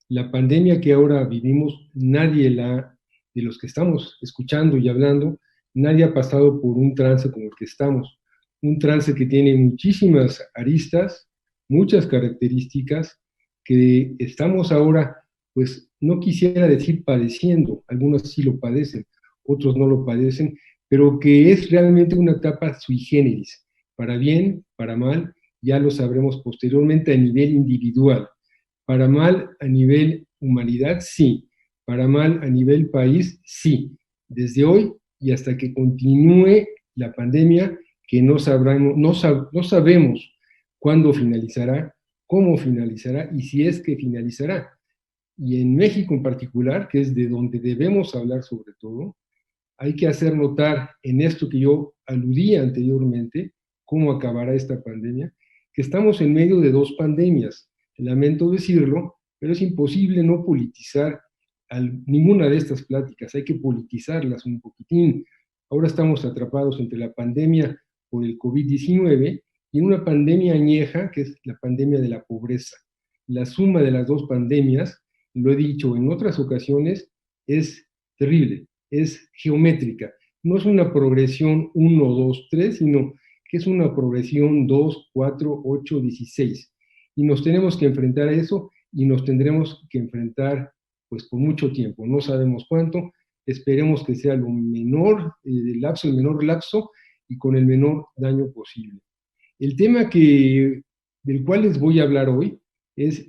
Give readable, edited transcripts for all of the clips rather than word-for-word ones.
La pandemia que ahora vivimos, de los que estamos escuchando y hablando, nadie ha pasado por un trance como el que estamos. Un trance que tiene muchísimas aristas, muchas características, que estamos ahora, pues no quisiera decir padeciendo, algunos sí lo padecen, otros no lo padecen, pero que es realmente una etapa sui generis, para bien, para mal, ya lo sabremos posteriormente a nivel individual. Para mal a nivel humanidad, sí. Para mal a nivel país, sí. Desde hoy y hasta que continúe la pandemia, que no sabemos cuándo finalizará, cómo finalizará y si es que finalizará. Y en México en particular, que es de donde debemos hablar sobre todo, hay que hacer notar en esto que yo aludía anteriormente, cómo acabará esta pandemia, que estamos en medio de dos pandemias. Lamento decirlo, pero es imposible no politizar ninguna de estas pláticas, hay que politizarlas un poquitín. Ahora estamos atrapados entre la pandemia por el COVID-19 y en una pandemia añeja, que es la pandemia de la pobreza. La suma de las dos pandemias, lo he dicho en otras ocasiones, es terrible, es geométrica. No es una progresión 1, 2, 3, sino que es una progresión 2, 4, 8, 16. Y nos tenemos que enfrentar a eso y nos tendremos que enfrentar pues por mucho tiempo. No sabemos cuánto, esperemos que sea lo menor, el menor lapso y con el menor daño posible. El tema del cual les voy a hablar hoy es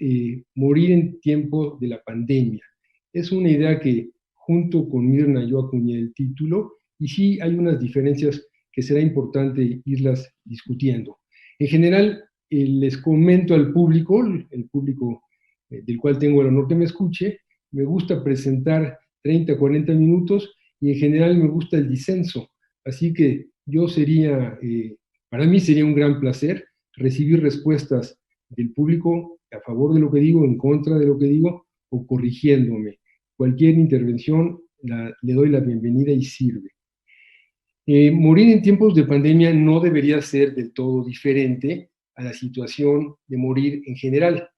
morir en tiempo de la pandemia. Es una idea que junto con Mirna yo acuñé el título y sí hay unas diferencias que será importante irlas discutiendo. En general, les comento al público, el público del cual tengo el honor que me escuche, me gusta presentar 30, 40 minutos y en general me gusta el disenso. Así que para mí sería un gran placer recibir respuestas del público a favor de lo que digo, en contra de lo que digo o corrigiéndome. Cualquier intervención le doy la bienvenida y sirve. Morir en tiempos de pandemia no debería ser del todo diferente a la situación de morir en general.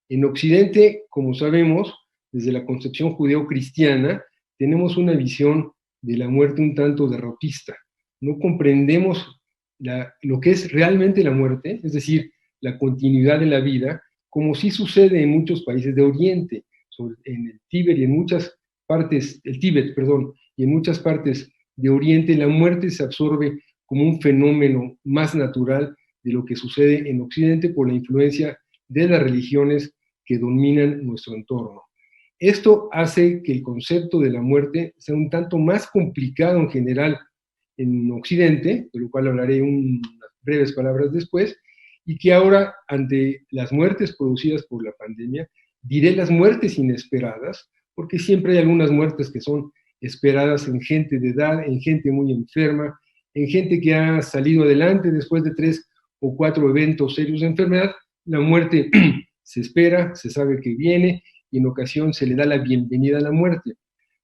En Occidente, como sabemos, desde la concepción judeo-cristiana, tenemos una visión de la muerte un tanto derrotista. No comprendemos lo que es realmente la muerte, es decir, la continuidad de la vida, como sí sucede en muchos países de Oriente, en el Tíbet y en muchas partes, el Tíbet, perdón, y en muchas partes de Oriente, la muerte se absorbe como un fenómeno más natural de lo que sucede en Occidente por la influencia de las religiones que dominan nuestro entorno. Esto hace que el concepto de la muerte sea un tanto más complicado en general en Occidente, de lo cual hablaré unas breves palabras después, y que ahora, ante las muertes producidas por la pandemia, diré las muertes inesperadas, porque siempre hay algunas muertes que son esperadas en gente de edad, en gente muy enferma, en gente que ha salido adelante después de 3 o 4 eventos serios de enfermedad. La muerte se espera, se sabe que viene y en ocasión se le da la bienvenida a la muerte.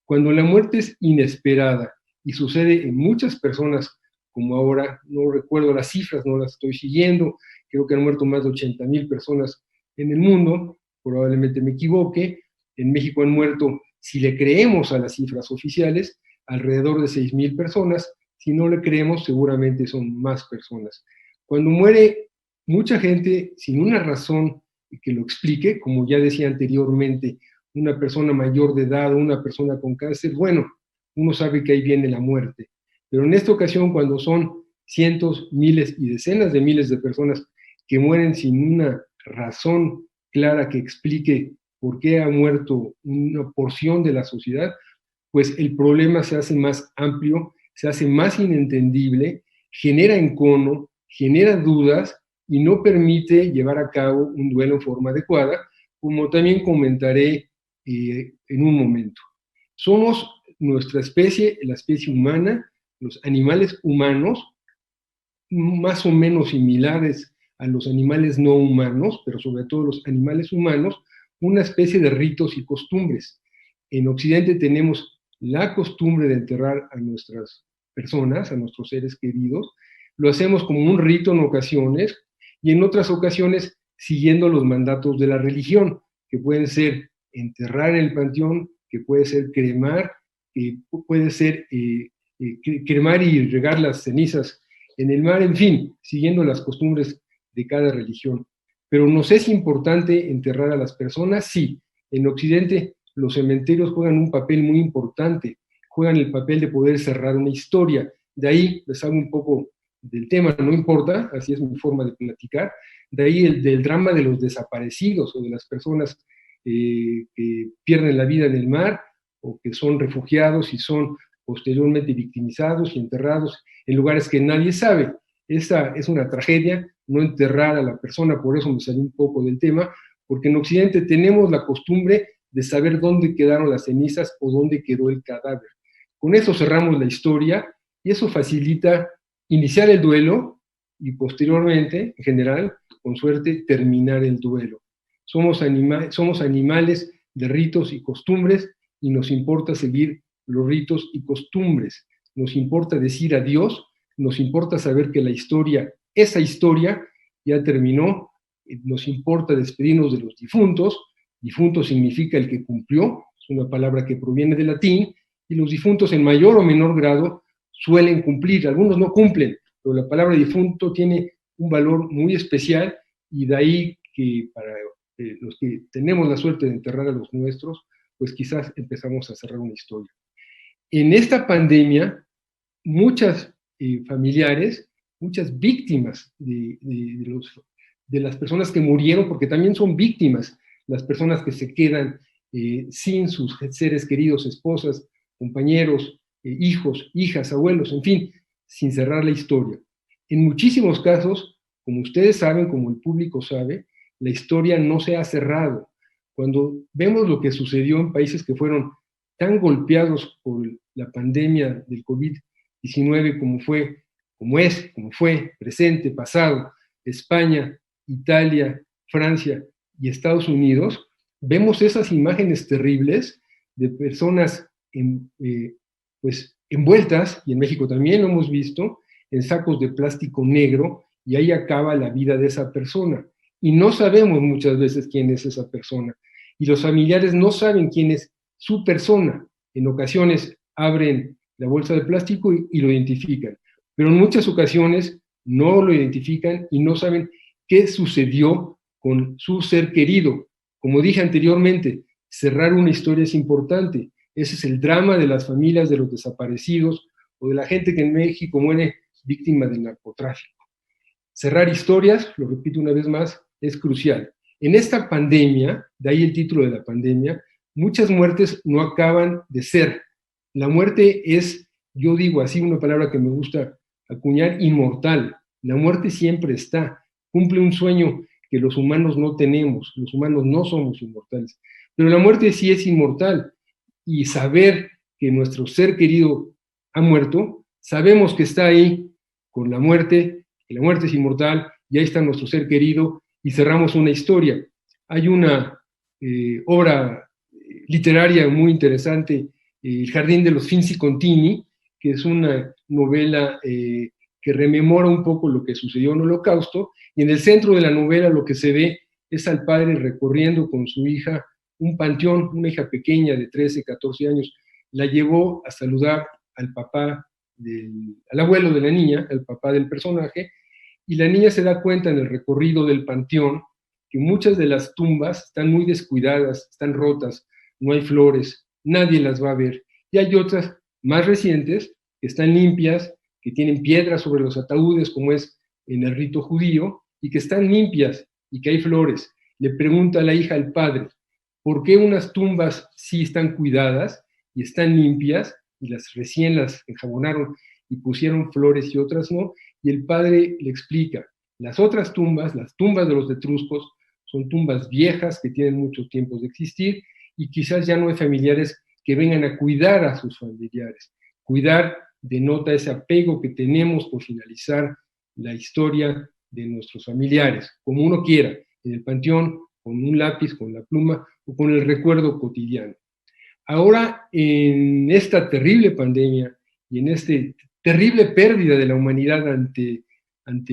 Cuando la muerte es inesperada y sucede en muchas personas, como ahora, no recuerdo las cifras, no las estoy siguiendo, creo que han muerto más de 80,000 personas en el mundo, probablemente me equivoque, en México han muerto, si le creemos a las cifras oficiales, alrededor de 6,000 personas, si no le creemos seguramente son más personas. Cuando muere mucha gente sin una razón que lo explique, como ya decía anteriormente, una persona mayor de edad o una persona con cáncer, bueno, uno sabe que ahí viene la muerte. Pero en esta ocasión, cuando son cientos, miles y decenas de miles de personas que mueren sin una razón clara que explique por qué ha muerto una porción de la sociedad, pues el problema se hace más amplio, se hace más inentendible, genera encono, genera dudas y no permite llevar a cabo un duelo en forma adecuada, como también comentaré en un momento. Somos nuestra especie, la especie humana, los animales humanos, más o menos similares a los animales no humanos, pero sobre todo los animales humanos, una especie de ritos y costumbres. En Occidente tenemos la costumbre de enterrar a nuestras personas, a nuestros seres queridos. Lo hacemos como un rito en ocasiones y en otras ocasiones siguiendo los mandatos de la religión, que pueden ser enterrar en el panteón, que puede ser cremar, que puede ser cremar y regar las cenizas en el mar, en fin, siguiendo las costumbres de cada religión. Pero ¿nos es importante enterrar a las personas? Sí. En Occidente los cementerios juegan un papel muy importante, juegan el papel de poder cerrar una historia. De ahí les hago un poco del tema, no importa, así es mi forma de platicar, de ahí del drama de los desaparecidos o de las personas que pierden la vida en el mar o que son refugiados y son posteriormente victimizados y enterrados en lugares que nadie sabe. Esta es una tragedia, no enterrar a la persona, por eso me salí un poco del tema, porque en Occidente tenemos la costumbre de saber dónde quedaron las cenizas o dónde quedó el cadáver. Con eso cerramos la historia y eso facilita iniciar el duelo y posteriormente, en general, con suerte, terminar el duelo. Somos animales de ritos y costumbres y nos importa seguir los ritos y costumbres. Nos importa decir adiós, nos importa saber que la historia, esa historia, ya terminó, nos importa despedirnos de los difuntos. Difunto significa el que cumplió, es una palabra que proviene del latín, y los difuntos en mayor o menor grado suelen cumplir, algunos no cumplen, pero la palabra difunto tiene un valor muy especial y de ahí que para los que tenemos la suerte de enterrar a los nuestros, pues quizás empezamos a cerrar una historia. En esta pandemia, muchas familiares, muchas víctimas de las personas que murieron, porque también son víctimas las personas que se quedan sin sus seres queridos, esposas, compañeros, hijos, hijas, abuelos, en fin, sin cerrar la historia. En muchísimos casos, como ustedes saben, como el público sabe, la historia no se ha cerrado. Cuando vemos lo que sucedió en países que fueron tan golpeados por la pandemia del COVID-19 como fue, presente, pasado, España, Italia, Francia y Estados Unidos, vemos esas imágenes terribles de personas pues envueltas, y en México también lo hemos visto, en sacos de plástico negro, y ahí acaba la vida de esa persona. Y no sabemos muchas veces quién es esa persona. Y los familiares no saben quién es su persona. En ocasiones abren la bolsa de plástico y lo identifican. Pero en muchas ocasiones no lo identifican y no saben qué sucedió con su ser querido. Como dije anteriormente, cerrar una historia es importante. Ese es el drama de las familias de los desaparecidos o de la gente que en México muere víctima del narcotráfico. Cerrar historias, lo repito una vez más, es crucial. En esta pandemia, de ahí el título de la pandemia, muchas muertes no acaban de ser. La muerte es, yo digo así, una palabra que me gusta acuñar, inmortal. La muerte siempre está, cumple un sueño que los humanos no tenemos, los humanos no somos inmortales, pero la muerte sí es inmortal, y saber que nuestro ser querido ha muerto, sabemos que está ahí con la muerte, que la muerte es inmortal, y ahí está nuestro ser querido, y cerramos una historia. Hay una obra literaria muy interesante, El Jardín de los Finzi Contini, que es una novela que rememora un poco lo que sucedió en el Holocausto, y en el centro de la novela lo que se ve es al padre recorriendo con su hija un panteón, una hija pequeña de 13, 14 años, la llevó a saludar al papá, al abuelo de la niña, al papá del personaje, y la niña se da cuenta en el recorrido del panteón que muchas de las tumbas están muy descuidadas, están rotas, no hay flores, nadie las va a ver. Y hay otras más recientes que están limpias, que tienen piedras sobre los ataúdes, como es en el rito judío, y que están limpias y que hay flores. Le pregunta a la hija al padre, ¿por qué unas tumbas sí están cuidadas y están limpias y recién las enjabonaron y pusieron flores y otras no? Y el padre le explica, las otras tumbas, las tumbas de los etruscos, son tumbas viejas que tienen muchos tiempos de existir y quizás ya no hay familiares que vengan a cuidar a sus familiares. Cuidar denota ese apego que tenemos por finalizar la historia de nuestros familiares, como uno quiera, en el panteón, con un lápiz, con la pluma o con el recuerdo cotidiano. Ahora, en esta terrible pandemia y en esta terrible pérdida de la humanidad ante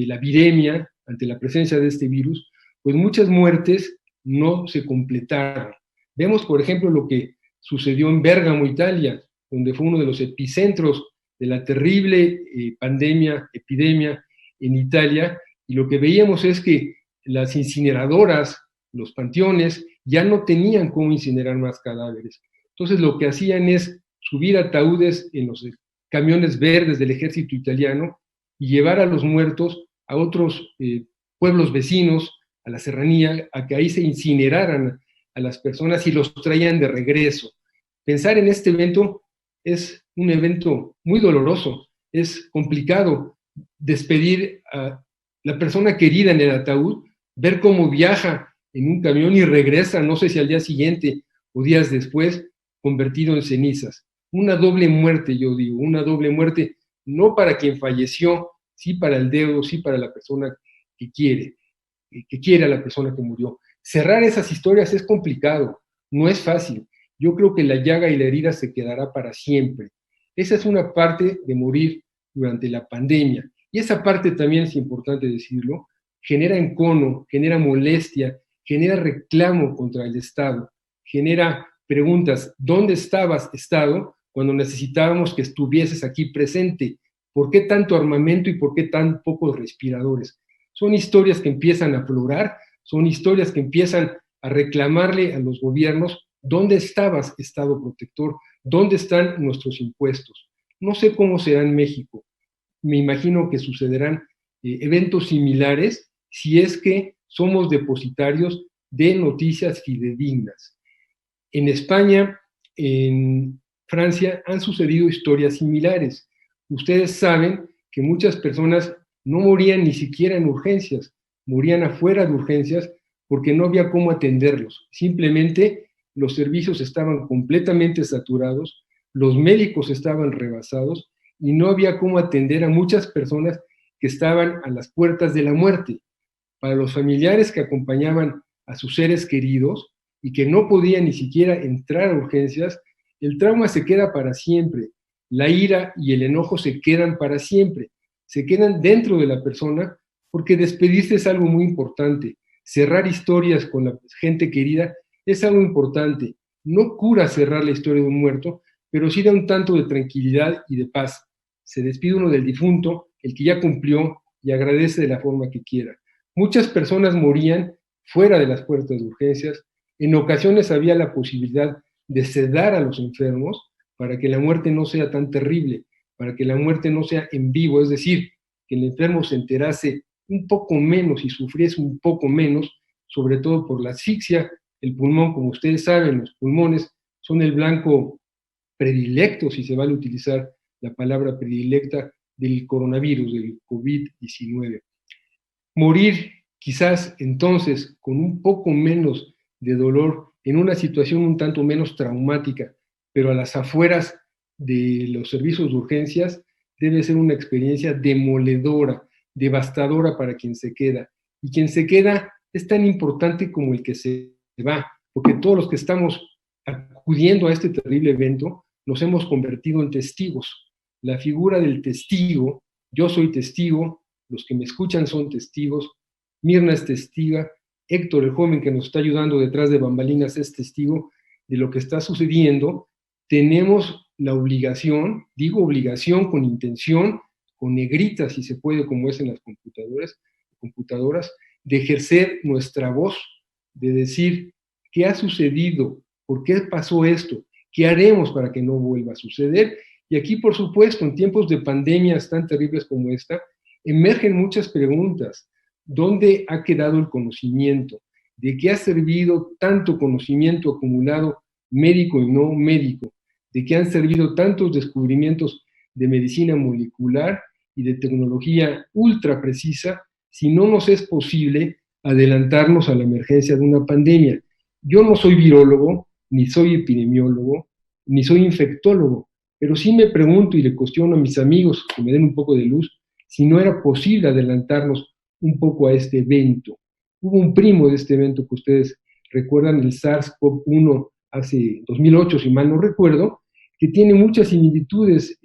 la viremia, ante la presencia de este virus, pues muchas muertes no se completaron. Vemos, por ejemplo, lo que sucedió en Bérgamo, Italia, donde fue uno de los epicentros de la terrible epidemia en Italia, y lo que veíamos es que las incineradoras, los panteones, ya no tenían cómo incinerar más cadáveres. Entonces lo que hacían es subir ataúdes en los camiones verdes del ejército italiano y llevar a los muertos a otros pueblos vecinos, a la serranía, a que ahí se incineraran a las personas y los traían de regreso. Pensar en este evento es un evento muy doloroso, es complicado despedir a la persona querida en el ataúd, ver cómo viaja en un camión y regresa, no sé si al día siguiente o días después, convertido en cenizas. Una doble muerte, yo digo, una doble muerte, no para quien falleció, sí para el deudo, sí para la persona que quiere a la persona que murió. Cerrar esas historias es complicado, no es fácil. Yo creo que la llaga y la herida se quedará para siempre. Esa es una parte de morir durante la pandemia. Y esa parte también es importante decirlo, genera encono, genera molestia, genera reclamo contra el Estado, genera preguntas, ¿dónde estabas, Estado, cuando necesitábamos que estuvieses aquí presente? ¿Por qué tanto armamento y por qué tan pocos respiradores? Son historias que empiezan a aflorar, son historias que empiezan a reclamarle a los gobiernos, ¿dónde estabas, Estado protector? ¿Dónde están nuestros impuestos? No sé cómo será en México. Me imagino que sucederán eventos similares si es que somos depositarios de noticias fidedignas. En España, en Francia, han sucedido historias similares. Ustedes saben que muchas personas no morían ni siquiera en urgencias, morían afuera de urgencias porque no había cómo atenderlos. Simplemente los servicios estaban completamente saturados, los médicos estaban rebasados y no había cómo atender a muchas personas que estaban a las puertas de la muerte. Para los familiares que acompañaban a sus seres queridos y que no podían ni siquiera entrar a urgencias, el trauma se queda para siempre, la ira y el enojo se quedan para siempre, se quedan dentro de la persona porque despedirse es algo muy importante, cerrar historias con la gente querida es algo importante, no cura cerrar la historia de un muerto, pero sí da un tanto de tranquilidad y de paz. Se despide uno del difunto, el que ya cumplió, y agradece de la forma que quiera. Muchas personas morían fuera de las puertas de urgencias, en ocasiones había la posibilidad de sedar a los enfermos para que la muerte no sea tan terrible, para que la muerte no sea en vivo, es decir, que el enfermo se enterase un poco menos y sufriese un poco menos, sobre todo por la asfixia. El pulmón, como ustedes saben, los pulmones son el blanco predilecto, si se vale utilizar la palabra predilecta, del coronavirus, del COVID-19. Morir quizás entonces con un poco menos de dolor en una situación un tanto menos traumática, pero a las afueras de los servicios de urgencias, debe ser una experiencia demoledora, devastadora para quien se queda. Y quien se queda es tan importante como el que se va, porque todos los que estamos acudiendo a este terrible evento nos hemos convertido en testigos. La figura del testigo, yo soy testigo, los que me escuchan son testigos, Mirna es testiga, Héctor, el joven que nos está ayudando detrás de bambalinas, es testigo de lo que está sucediendo. Tenemos la obligación, digo obligación con intención, con negrita si se puede, como es en las computadoras, de ejercer nuestra voz, de decir qué ha sucedido, por qué pasó esto, qué haremos para que no vuelva a suceder. Y aquí, por supuesto, en tiempos de pandemias tan terribles como esta, emergen muchas preguntas. ¿Dónde ha quedado el conocimiento? ¿De qué ha servido tanto conocimiento acumulado médico y no médico? ¿De qué han servido tantos descubrimientos de medicina molecular y de tecnología ultra precisa si no nos es posible adelantarnos a la emergencia de una pandemia? Yo no soy virólogo, ni soy epidemiólogo, ni soy infectólogo, pero sí me pregunto y le cuestiono a mis amigos que me den un poco de luz si no era posible adelantarnos un poco a este evento. Hubo un primo de este evento que ustedes recuerdan, el SARS-CoV-1 hace 2008, si mal no recuerdo, que tiene muchas similitudes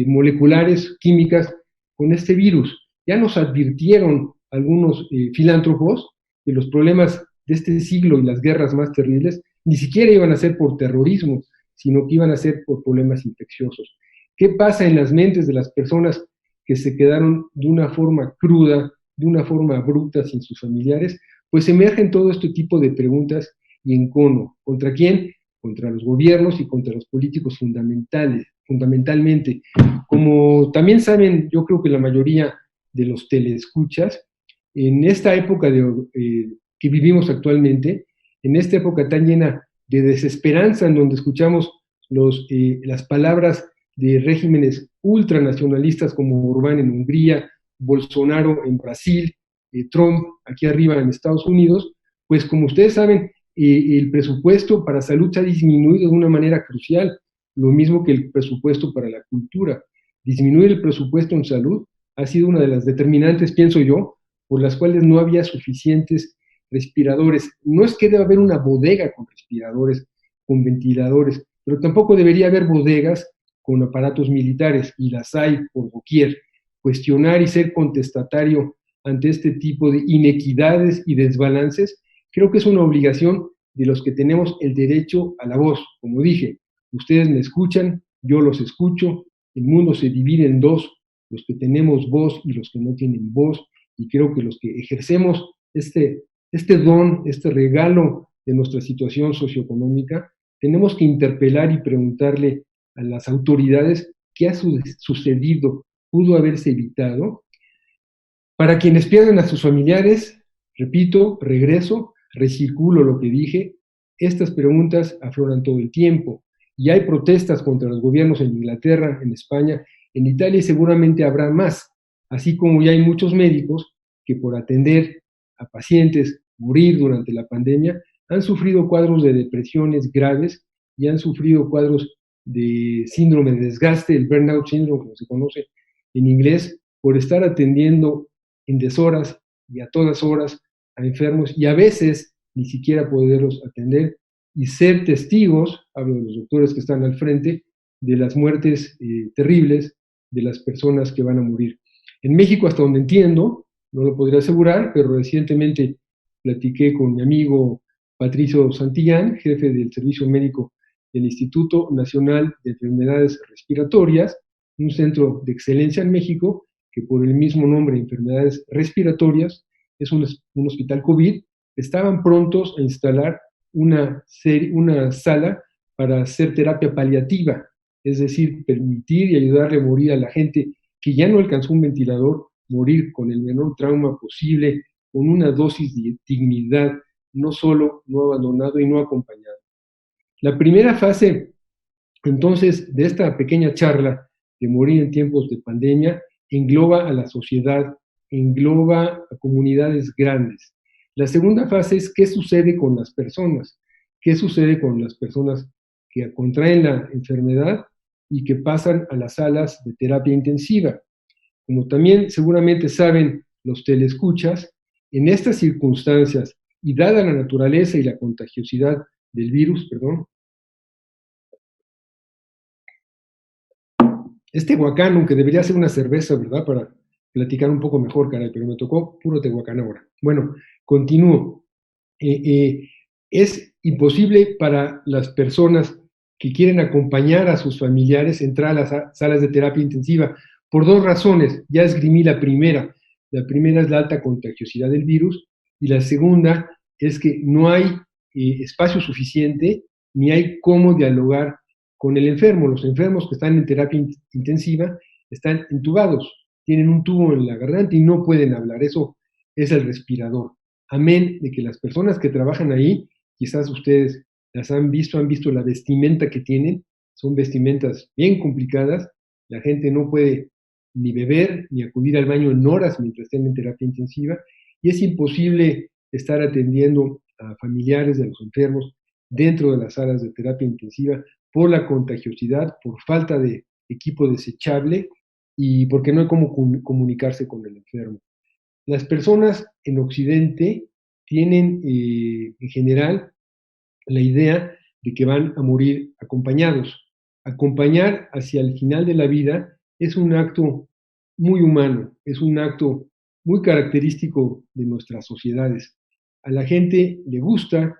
moleculares, químicas, con este virus. Ya nos advirtieron algunos filántropos que los problemas de este siglo y las guerras más terribles ni siquiera iban a ser por terrorismo, sino que iban a ser por problemas infecciosos. ¿Qué pasa en las mentes de las personas que se quedaron de una forma cruda, de una forma abrupta sin sus familiares? Pues emergen todo este tipo de preguntas y encono. ¿Contra quién? Contra los gobiernos y contra los políticos fundamentalmente. Como también saben, yo creo que la mayoría de los teleescuchas, en esta época que vivimos actualmente, en esta época tan llena de desesperanza, en donde escuchamos las palabras de regímenes ultranacionalistas como Orbán en Hungría, Bolsonaro en Brasil, Trump aquí arriba en Estados Unidos, pues como ustedes saben, el presupuesto para salud se ha disminuido de una manera crucial, lo mismo que el presupuesto para la cultura. Disminuir el presupuesto en salud ha sido una de las determinantes, pienso yo, por las cuales no había suficientes respiradores. No es que deba haber una bodega con respiradores, con ventiladores, pero tampoco debería haber bodegas con aparatos militares, y las hay por doquier. Cuestionar y ser contestatario ante este tipo de inequidades y desbalances, creo que es una obligación de los que tenemos el derecho a la voz. Como dije, ustedes me escuchan, yo los escucho, el mundo se divide en dos, los que tenemos voz y los que no tienen voz, y creo que los que ejercemos este don, este regalo de nuestra situación socioeconómica, tenemos que interpelar y preguntarle a las autoridades qué ha sucedido, pudo haberse evitado. Para quienes pierden a sus familiares, repito, regreso, recirculo lo que dije, estas preguntas afloran todo el tiempo y hay protestas contra los gobiernos en Inglaterra, en España, en Italia y seguramente habrá más, así como ya hay muchos médicos que por atender a pacientes, morir durante la pandemia, han sufrido cuadros de depresiones graves y han sufrido cuadros de síndrome de desgaste, el burnout syndrome, como se conoce en inglés, por estar atendiendo en deshoras y a todas horas a enfermos y a veces ni siquiera poderlos atender y ser testigos, hablo de los doctores que están al frente, de las muertes terribles de las personas que van a morir. En México, hasta donde entiendo, no lo podría asegurar, pero recientemente platiqué con mi amigo Patricio Santillán, jefe del Servicio Médico del Instituto Nacional de Enfermedades Respiratorias, un centro de excelencia en México, que por el mismo nombre, enfermedades respiratorias, es un hospital COVID, estaban prontos a instalar una sala para hacer terapia paliativa, es decir, permitir y ayudarle a morir a la gente que ya no alcanzó un ventilador, morir con el menor trauma posible, con una dosis de dignidad, no solo, no abandonado y no acompañado. La primera fase, entonces, de esta pequeña charla de morir en tiempos de pandemia, engloba a la sociedad, engloba a comunidades grandes. La segunda fase es qué sucede con las personas, qué sucede con las personas que contraen la enfermedad y que pasan a las salas de terapia intensiva. Como también seguramente saben los teleescuchas, en estas circunstancias y dada la naturaleza y la contagiosidad del virus, este Tehuacán, aunque debería ser una cerveza, ¿verdad? Para platicar un poco mejor, caray, pero me tocó puro Tehuacán ahora. Bueno, continúo. Es imposible para las personas que quieren acompañar a sus familiares entrar a las salas de terapia intensiva por dos razones. Ya esgrimí la primera. La primera es la alta contagiosidad del virus y la segunda es que no hay espacio suficiente ni hay cómo dialogar con el enfermo. Los enfermos que están en terapia intensiva están entubados, tienen un tubo en la garganta y no pueden hablar. Eso es el respirador. Amén de que las personas que trabajan ahí, quizás ustedes las han visto la vestimenta que tienen, son vestimentas bien complicadas, la gente no puede ni beber ni acudir al baño en horas mientras estén en terapia intensiva y es imposible estar atendiendo a familiares de los enfermos dentro de las salas de terapia intensiva por la contagiosidad, por falta de equipo desechable y porque no hay cómo comunicarse con el enfermo. Las personas en Occidente tienen en general la idea de que van a morir acompañados. Acompañar hacia el final de la vida es un acto muy humano, es un acto muy característico de nuestras sociedades. A la gente le gusta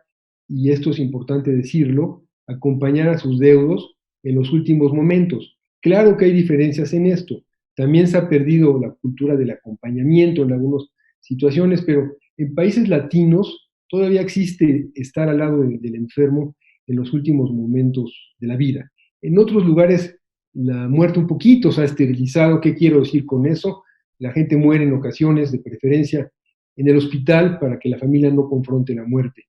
y esto es importante decirlo, acompañar a sus deudos en los últimos momentos. Claro que hay diferencias en esto. También se ha perdido la cultura del acompañamiento en algunas situaciones, pero en países latinos todavía existe estar al lado del enfermo en los últimos momentos de la vida. En otros lugares la muerte un poquito se ha esterilizado. ¿Qué quiero decir con eso? La gente muere en ocasiones, de preferencia en el hospital, para que la familia no confronte la muerte.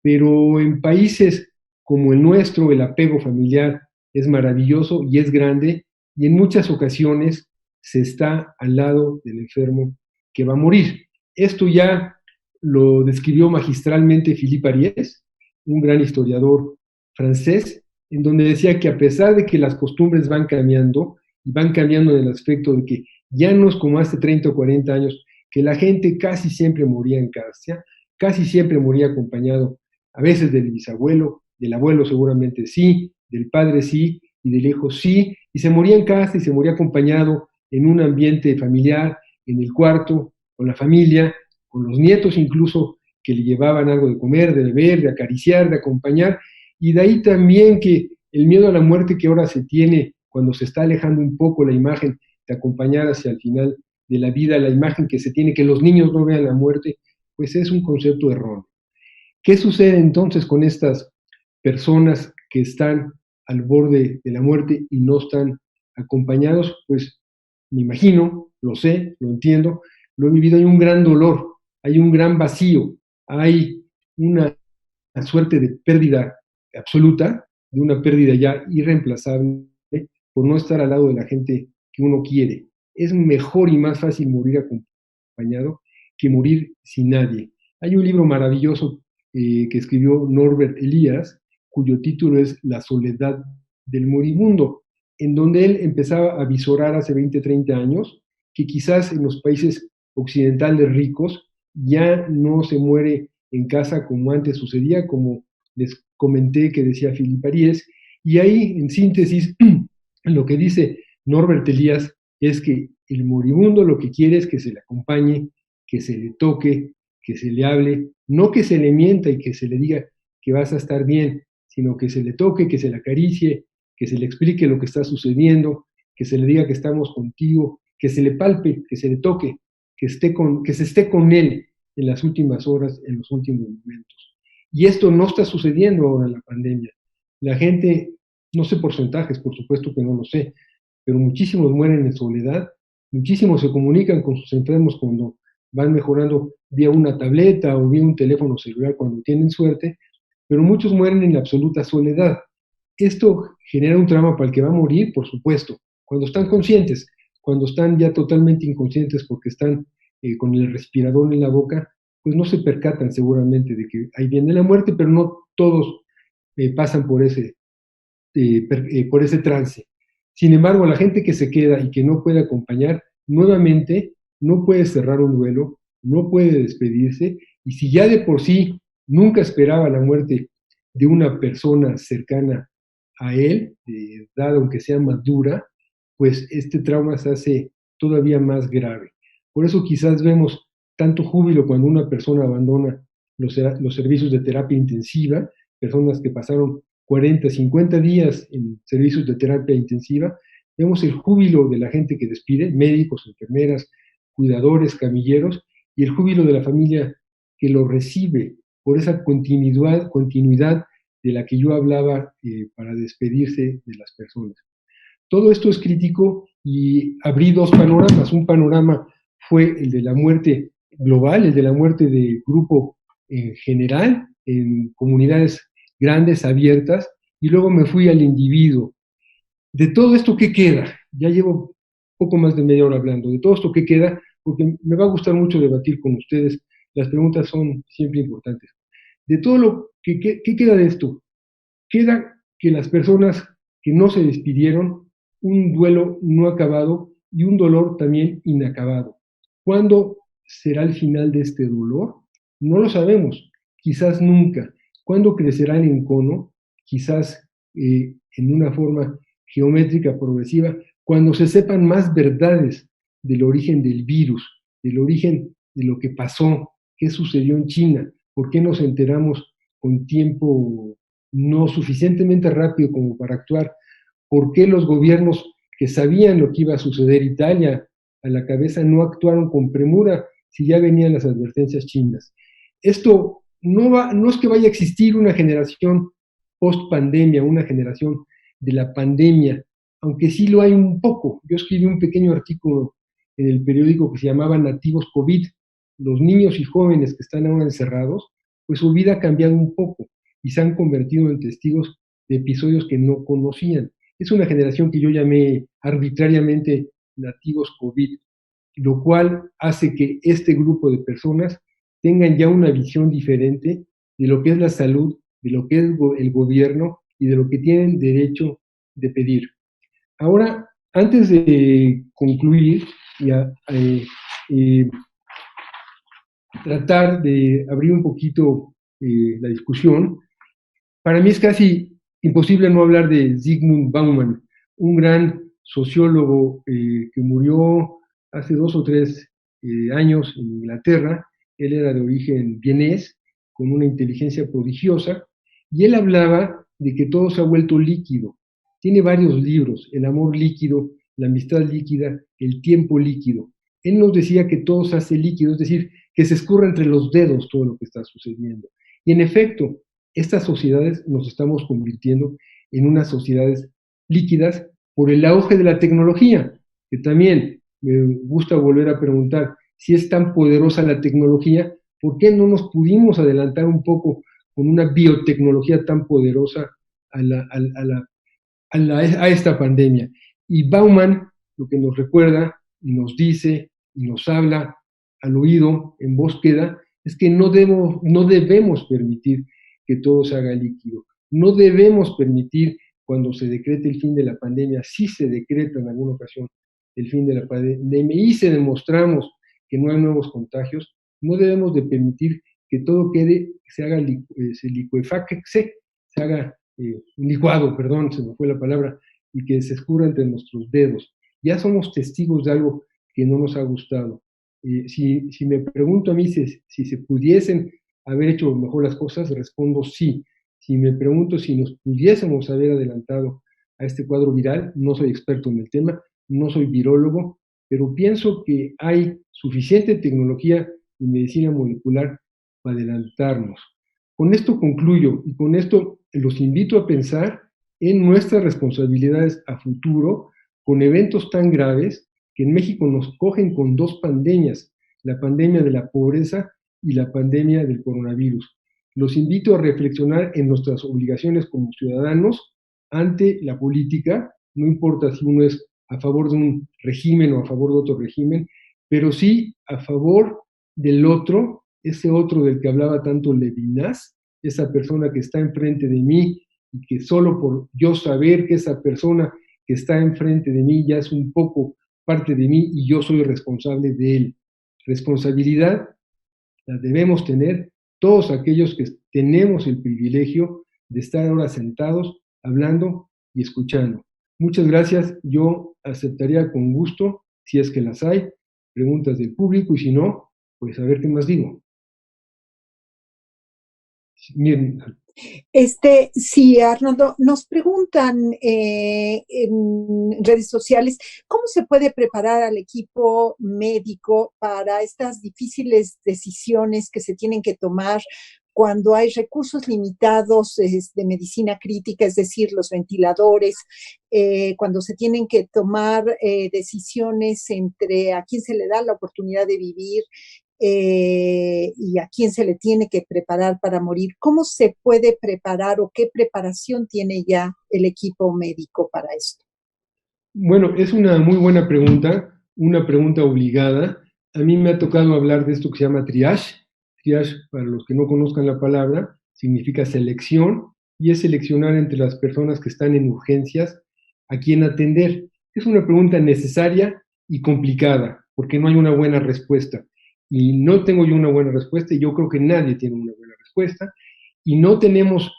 Pero en países como el nuestro, el apego familiar es maravilloso y es grande, y en muchas ocasiones se está al lado del enfermo que va a morir. Esto ya lo describió magistralmente Philippe Ariès, un gran historiador francés, en donde decía que a pesar de que las costumbres van cambiando, y van cambiando en el aspecto de que ya no es como hace 30 o 40 años, que la gente casi siempre moría en casa, casi siempre moría acompañado, a veces del bisabuelo, del abuelo seguramente sí, del padre sí, y del hijo sí, y se moría en casa y se moría acompañado en un ambiente familiar, en el cuarto, con la familia, con los nietos incluso, que le llevaban algo de comer, de beber, de acariciar, de acompañar, y de ahí también que el miedo a la muerte que ahora se tiene cuando se está alejando un poco la imagen de acompañar hacia el final de la vida, la imagen que se tiene, que los niños no vean la muerte, pues es un concepto erróneo. ¿Qué sucede entonces con estas personas que están al borde de la muerte y no están acompañados? Pues me imagino, lo sé, lo entiendo, lo he vivido, hay un gran dolor, hay un gran vacío, hay una suerte de pérdida absoluta, de una pérdida ya irreemplazable por no estar al lado de la gente que uno quiere. Es mejor y más fácil morir acompañado que morir sin nadie. Hay un libro maravilloso que escribió Norbert Elias, cuyo título es La soledad del moribundo, en donde él empezaba a visorar hace 20, 30 años que quizás en los países occidentales ricos ya no se muere en casa como antes sucedía, como les comenté que decía Philippe Ariès, y ahí, en síntesis, lo que dice Norbert Elias es que el moribundo lo que quiere es que se le acompañe, que se le toque, que se le hable, no que se le mienta y que se le diga que vas a estar bien, sino que se le toque, que se le acaricie, que se le explique lo que está sucediendo, que se le diga que estamos contigo, que se le palpe, que se le toque, que se esté con él en las últimas horas, en los últimos momentos. Y esto no está sucediendo ahora en la pandemia. La gente, no sé porcentajes, por supuesto que no lo sé, pero muchísimos mueren en soledad, muchísimos se comunican con sus enfermos cuando van mejorando vía una tableta o vía un teléfono celular cuando tienen suerte, pero muchos mueren en absoluta soledad. Esto genera un trauma para el que va a morir, por supuesto, cuando están conscientes, cuando están ya totalmente inconscientes porque están con el respirador en la boca, pues no se percatan seguramente de que ahí viene la muerte, pero no todos pasan por ese trance. Sin embargo, la gente que se queda y que no puede acompañar, nuevamente no puede cerrar un duelo, no puede despedirse, y si ya de por sí nunca esperaba la muerte de una persona cercana a él, de edad aunque sea más dura, pues este trauma se hace todavía más grave. Por eso quizás vemos tanto júbilo cuando una persona abandona los servicios de terapia intensiva, personas que pasaron 40, 50 días en servicios de terapia intensiva, vemos el júbilo de la gente que despide, médicos, enfermeras, cuidadores, camilleros, y el júbilo de la familia que lo recibe por esa continuidad de la que yo hablaba para despedirse de las personas. Todo esto es crítico y abrí dos panoramas. Un panorama fue el de la muerte global, el de la muerte de grupo en general, en comunidades grandes, abiertas, y luego me fui al individuo. De todo esto, ¿qué queda? Ya llevo poco más de media hora hablando. De todo esto, ¿qué queda? Porque me va a gustar mucho debatir con ustedes. Las preguntas son siempre importantes. De todo lo que ¿qué queda de esto? Queda que las personas que no se despidieron, un duelo no acabado y un dolor también inacabado. ¿Cuándo será el final de este dolor? No lo sabemos, quizás nunca. ¿Cuándo crecerá el encono? Quizás en una forma geométrica progresiva, cuando se sepan más verdades del origen del virus, del origen de lo que pasó, qué sucedió en China, por qué nos enteramos con tiempo no suficientemente rápido como para actuar? ¿Por qué los gobiernos que sabían lo que iba a suceder, Italia a la cabeza, no actuaron con premura si ya venían las advertencias chinas? Esto no es que vaya a existir una generación post pandemia, una generación de la pandemia, aunque sí lo hay un poco. Yo escribí un pequeño artículo en el periódico que se llamaba Nativos COVID. Los niños y jóvenes que están ahora encerrados, pues su vida ha cambiado un poco y se han convertido en testigos de episodios que no conocían. Es una generación que yo llamé arbitrariamente nativos COVID, lo cual hace que este grupo de personas tengan ya una visión diferente de lo que es la salud, de lo que es el gobierno y de lo que tienen derecho de pedir. Ahora, antes de concluir y tratar de abrir un poquito la discusión, para mí es casi imposible no hablar de Zygmunt Bauman, un gran sociólogo que murió hace 2 o 3 años en Inglaterra. Él era de origen vienés, con una inteligencia prodigiosa, y él hablaba de que todo se ha vuelto líquido. Tiene varios libros: El amor líquido, La amistad líquida, El tiempo líquido. Él nos decía que todo se hace líquido, es decir, que se escurre entre los dedos todo lo que está sucediendo. Y en efecto, estas sociedades nos estamos convirtiendo en unas sociedades líquidas por el auge de la tecnología, que también me gusta volver a preguntar: si es tan poderosa la tecnología, ¿por qué no nos pudimos adelantar un poco con una biotecnología tan poderosa a esta pandemia? Y Bauman lo que nos recuerda y nos dice y nos habla al oído en voz queda es que no debemos permitir que todo se haga líquido. No debemos permitir, cuando se decrete el fin de la pandemia, si se decreta en alguna ocasión el fin de la pandemia y se demostramos que no hay nuevos contagios, no debemos de permitir que todo quede, se haga, se licuefacte, se haga un licuado, perdón, se me fue la palabra, y que se escurra entre nuestros dedos. Ya somos testigos de algo que no nos ha gustado. Si me pregunto a mí si se pudiesen haber hecho mejor las cosas, respondo sí. Si me pregunto si nos pudiésemos haber adelantado a este cuadro viral, no soy experto en el tema, no soy virólogo, pero pienso que hay suficiente tecnología y medicina molecular para adelantarnos. Con esto concluyo y con esto los invito a pensar en nuestras responsabilidades a futuro con eventos tan graves que en México nos cogen con 2 pandemias: la pandemia de la pobreza y la pandemia del coronavirus. Los invito a reflexionar en nuestras obligaciones como ciudadanos ante la política, no importa si uno es a favor de un régimen o a favor de otro régimen, pero sí a favor del otro, ese otro del que hablaba tanto Levinas, esa persona que está enfrente de mí y que solo por yo saber que esa persona que está enfrente de mí ya es un poco parte de mí y yo soy responsable de él. Responsabilidad la debemos tener todos aquellos que tenemos el privilegio de estar ahora sentados, hablando y escuchando. Muchas gracias. Yo aceptaría con gusto, si es que las hay, preguntas del público, y si no, pues a ver qué más digo. Miren. Sí, Arnoldo, nos preguntan en redes sociales cómo se puede preparar al equipo médico para estas difíciles decisiones que se tienen que tomar cuando hay recursos limitados de medicina crítica, es decir, los ventiladores, cuando se tienen que tomar decisiones entre a quién se le da la oportunidad de vivir y a quién se le tiene que preparar para morir. ¿Cómo se puede preparar o qué preparación tiene ya el equipo médico para esto? Bueno, es una muy buena pregunta, una pregunta obligada. A mí me ha tocado hablar de esto que se llama triage. Triage, para los que no conozcan la palabra, significa selección, y es seleccionar entre las personas que están en urgencias a quién atender. Es una pregunta necesaria y complicada, porque no hay una buena respuesta. Y no tengo yo una buena respuesta, y yo creo que nadie tiene una buena respuesta, y no tenemos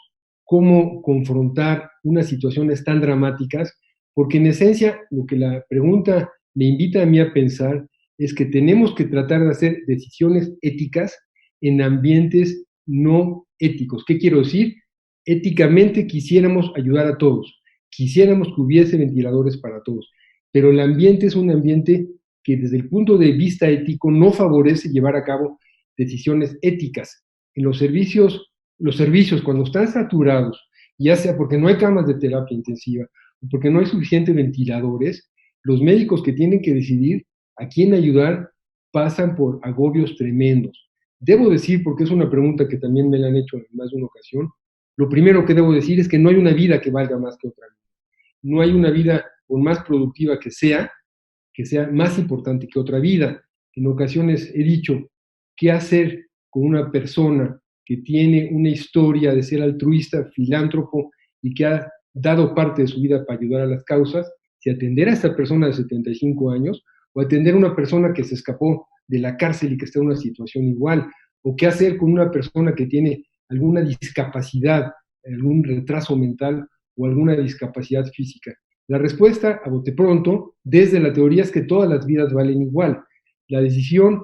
cómo confrontar unas situaciones tan dramáticas, porque en esencia lo que la pregunta me invita a mí a pensar es que tenemos que tratar de hacer decisiones éticas en ambientes no éticos. ¿Qué quiero decir? Éticamente quisiéramos ayudar a todos, quisiéramos que hubiese ventiladores para todos, pero el ambiente es un ambiente que desde el punto de vista ético no favorece llevar a cabo decisiones éticas. En los servicios cuando están saturados, ya sea porque no hay camas de terapia intensiva o porque no hay suficientes ventiladores, los médicos que tienen que decidir a quién ayudar pasan por agobios tremendos. Debo decir, porque es una pregunta que también me la han hecho en más de una ocasión, lo primero que debo decir es que no hay una vida que valga más que otra vida. No hay una vida, por más productiva que sea más importante que otra vida. En ocasiones he dicho, ¿qué hacer con una persona que tiene una historia de ser altruista, filántropo y que ha dado parte de su vida para ayudar a las causas? Si atender a esta persona de 75 años o atender a una persona que se escapó de la cárcel y que está en una situación igual, o qué hacer con una persona que tiene alguna discapacidad, algún retraso mental o alguna discapacidad física. La respuesta, a bote pronto, desde la teoría es que todas las vidas valen igual. La decisión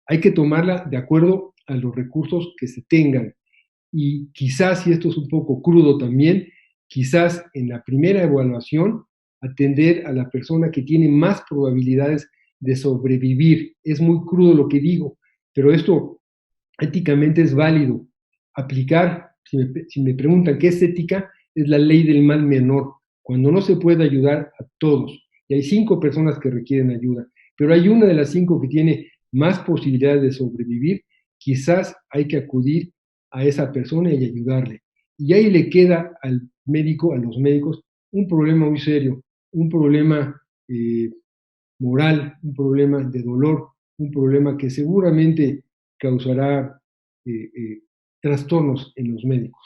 hay que tomarla de acuerdo a los recursos que se tengan. Y quizás, y esto es un poco crudo también, quizás en la primera evaluación atender a la persona que tiene más probabilidades de sobrevivir. Es muy crudo lo que digo, pero esto éticamente es válido. Aplicar, si me preguntan qué es ética, es la ley del mal menor. Cuando no se puede ayudar a todos, y hay 5 personas que requieren ayuda, pero hay una de las 5 que tiene más posibilidades de sobrevivir, quizás hay que acudir a esa persona y ayudarle. Y ahí le queda al médico, a los médicos, un problema muy serio, un problema moral, un problema de dolor, un problema que seguramente causará trastornos en los médicos.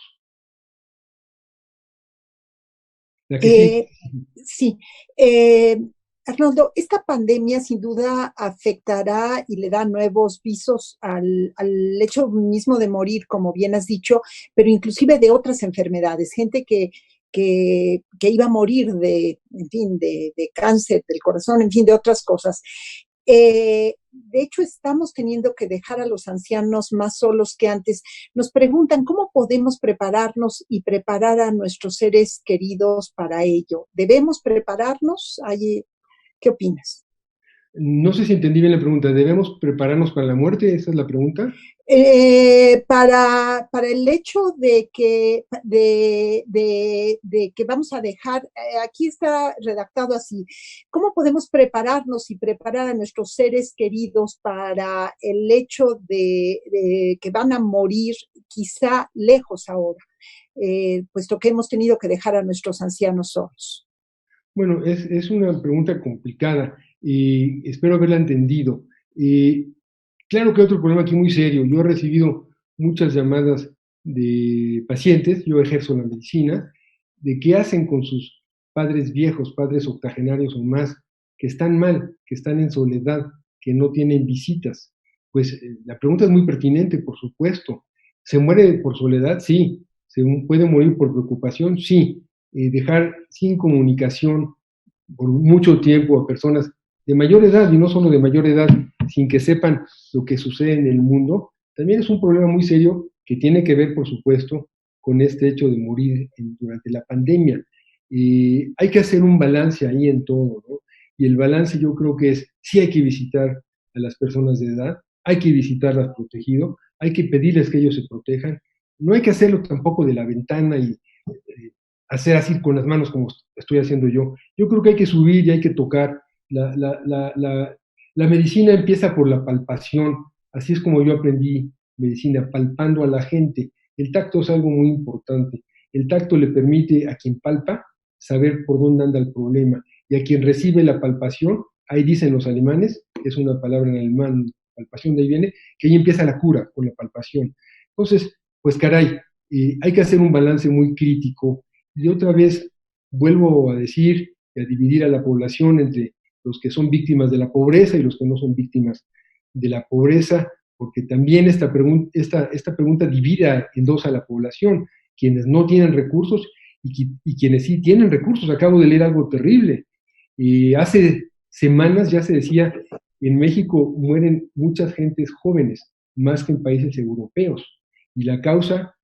La que sí. Sí. Arnoldo, esta pandemia sin duda afectará y le da nuevos visos al hecho mismo de morir, como bien has dicho, pero inclusive de otras enfermedades, gente que iba a morir en fin, de cáncer del corazón, en fin, de otras cosas. De hecho, estamos teniendo que dejar a los ancianos más solos que antes. Nos preguntan cómo podemos prepararnos y preparar a nuestros seres queridos para ello. ¿Debemos prepararnos? ¿Qué opinas? No sé si entendí bien la pregunta. ¿Debemos prepararnos para la muerte? ¿Esa es la pregunta? Para el hecho de que vamos a dejar, aquí está redactado así, ¿cómo podemos prepararnos y preparar a nuestros seres queridos para el hecho de que van a morir quizá lejos ahora, puesto que hemos tenido que dejar a nuestros ancianos solos? Bueno, es una pregunta complicada y espero haberla entendido. Claro que hay otro problema aquí muy serio. Yo he recibido muchas llamadas de pacientes, yo ejerzo la medicina, de qué hacen con sus padres viejos, padres octogenarios o más, que están mal, que están en soledad, que no tienen visitas. Pues la pregunta es muy pertinente, por supuesto. ¿Se muere por soledad? Sí. ¿Se puede morir por preocupación? Sí. Dejar sin comunicación por mucho tiempo a personas de mayor edad y no solo de mayor edad, sin que sepan lo que sucede en el mundo, también es un problema muy serio que tiene que ver, por supuesto, con este hecho de morir durante la pandemia. Hay que hacer un balance ahí en todo, ¿no? Y el balance yo creo que es, sí hay que visitar a las personas de edad, hay que visitarlas protegido, hay que pedirles que ellos se protejan, no hay que hacerlo tampoco de la ventana y hacer así con las manos como estoy haciendo yo. Yo creo que hay que subir y hay que tocar. La medicina empieza por la palpación, así es como yo aprendí medicina, palpando a la gente. El tacto es algo muy importante. El tacto le permite a quien palpa saber por dónde anda el problema y a quien recibe la palpación, ahí dicen los alemanes, que es una palabra en alemán, palpación de ahí viene, que ahí empieza la cura con la palpación. Entonces, pues caray, hay que hacer un balance muy crítico y otra vez vuelvo a decir y a dividir a la población entre los que son víctimas de la pobreza y los que no son víctimas de la pobreza, porque también esta pregunta divide en dos a la población, quienes no tienen recursos y quienes sí tienen recursos. Acabo de leer algo terrible. Hace semanas ya se decía, en México mueren muchas gentes jóvenes, más que en países europeos. Y la causa,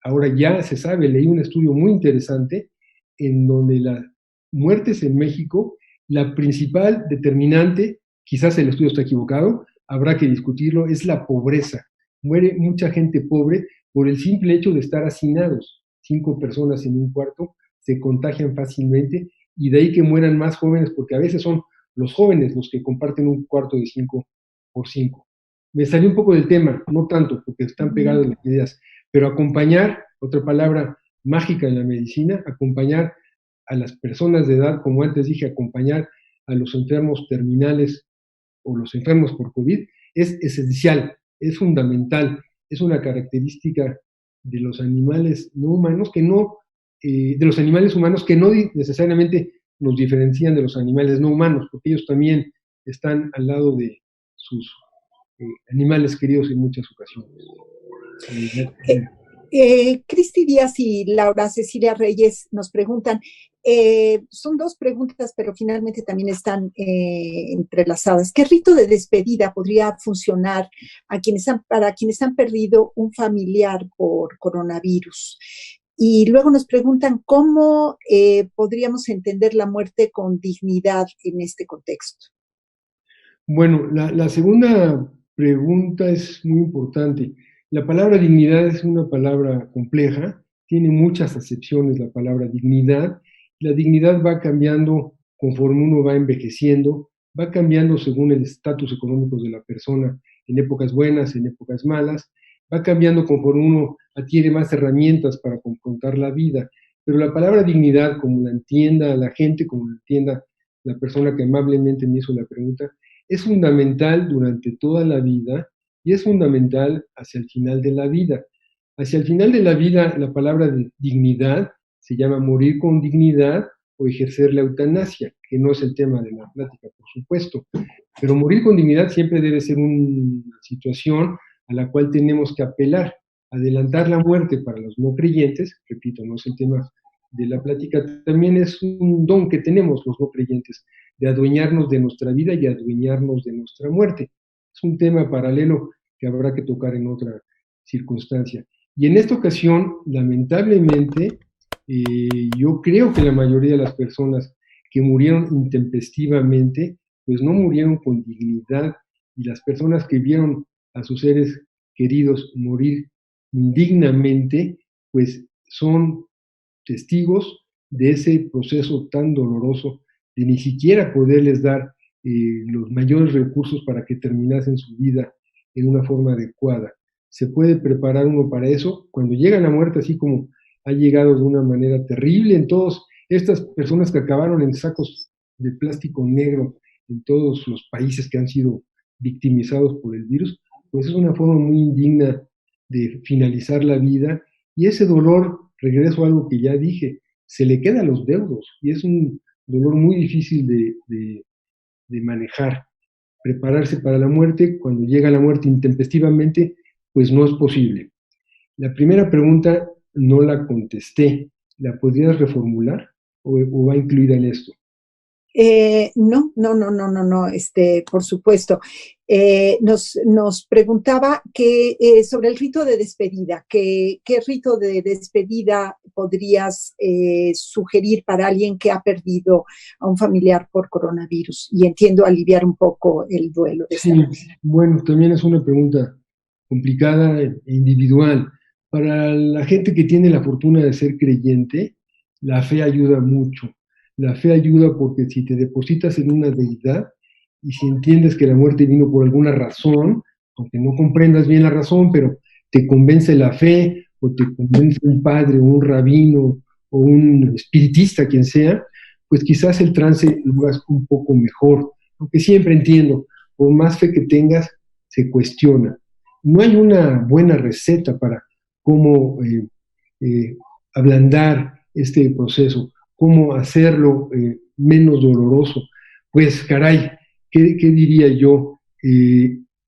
ahora ya se sabe, leí un estudio muy interesante en donde las muertes en México, la principal determinante, quizás el estudio está equivocado, habrá que discutirlo, es la pobreza. Muere mucha gente pobre por el simple hecho de estar hacinados. 5 personas en un cuarto se contagian fácilmente y de ahí que mueran más jóvenes, porque a veces son los jóvenes los que comparten un cuarto de 5 por 5. Me salió un poco del tema, no tanto, porque están pegadas las ideas, pero acompañar, otra palabra mágica en la medicina, acompañar a las personas de edad, como antes dije, acompañar a los enfermos terminales o los enfermos por COVID, es esencial, es fundamental, es una característica de los animales no humanos de los animales humanos que no necesariamente nos diferencian de los animales no humanos, porque ellos también están al lado de sus animales queridos en muchas ocasiones. Cristi Díaz y Laura Cecilia Reyes nos preguntan, son 2 preguntas, pero finalmente también están entrelazadas. ¿Qué rito de despedida podría funcionar para quienes han perdido un familiar por coronavirus? Y luego nos preguntan cómo podríamos entender la muerte con dignidad en este contexto. Bueno, la segunda pregunta es muy importante. La palabra dignidad es una palabra compleja, tiene muchas acepciones la palabra dignidad. La dignidad va cambiando conforme uno va envejeciendo, va cambiando según el estatus económico de la persona, en épocas buenas, en épocas malas, va cambiando conforme uno adquiere más herramientas para confrontar la vida. Pero la palabra dignidad, como la entienda la gente, como la entienda la persona que amablemente me hizo la pregunta, es fundamental durante toda la vida y es fundamental hacia el final de la vida. Hacia el final de la vida, la palabra de dignidad se llama morir con dignidad o ejercer la eutanasia, que no es el tema de la plática, por supuesto. Pero morir con dignidad siempre debe ser una situación a la cual tenemos que apelar. Adelantar la muerte para los no creyentes, repito, no es el tema de la plática, también es un don que tenemos los no creyentes, de adueñarnos de nuestra vida y adueñarnos de nuestra muerte. Es un tema paralelo que habrá que tocar en otra circunstancia. Y en esta ocasión, lamentablemente, yo creo que la mayoría de las personas que murieron intempestivamente, pues no murieron con dignidad, y las personas que vieron a sus seres queridos morir indignamente, pues son testigos de ese proceso tan doloroso de ni siquiera poderles dar los mayores recursos para que terminasen su vida en una forma adecuada. Se puede preparar uno para eso cuando llega la muerte, así como ha llegado de una manera terrible en todas estas personas que acabaron en sacos de plástico negro en todos los países que han sido victimizados por el virus, pues es una forma muy indigna de finalizar la vida, y ese dolor, regreso a algo que ya dije, se le queda a los deudos, y es un dolor muy difícil de manejar. Prepararse para la muerte, cuando llega la muerte intempestivamente, pues no es posible. La primera pregunta no la contesté. ¿La podrías reformular o va incluida en esto? No, por supuesto. Nos preguntaba sobre el rito de despedida, ¿qué rito de despedida podrías sugerir para alguien que ha perdido a un familiar por coronavirus? Y entiendo aliviar un poco el duelo de esta manera. Bueno, también es una pregunta complicada e individual. Para la gente que tiene la fortuna de ser creyente, la fe ayuda mucho. La fe ayuda porque si te depositas en una deidad y si entiendes que la muerte vino por alguna razón, aunque no comprendas bien la razón, pero te convence la fe o te convence un padre o un rabino o un espiritista, quien sea, pues quizás el trance lo hagas un poco mejor. Aunque siempre entiendo, por más fe que tengas, se cuestiona. No hay una buena receta para cómo ablandar este proceso, cómo hacerlo menos doloroso. Pues caray, ¿qué diría yo?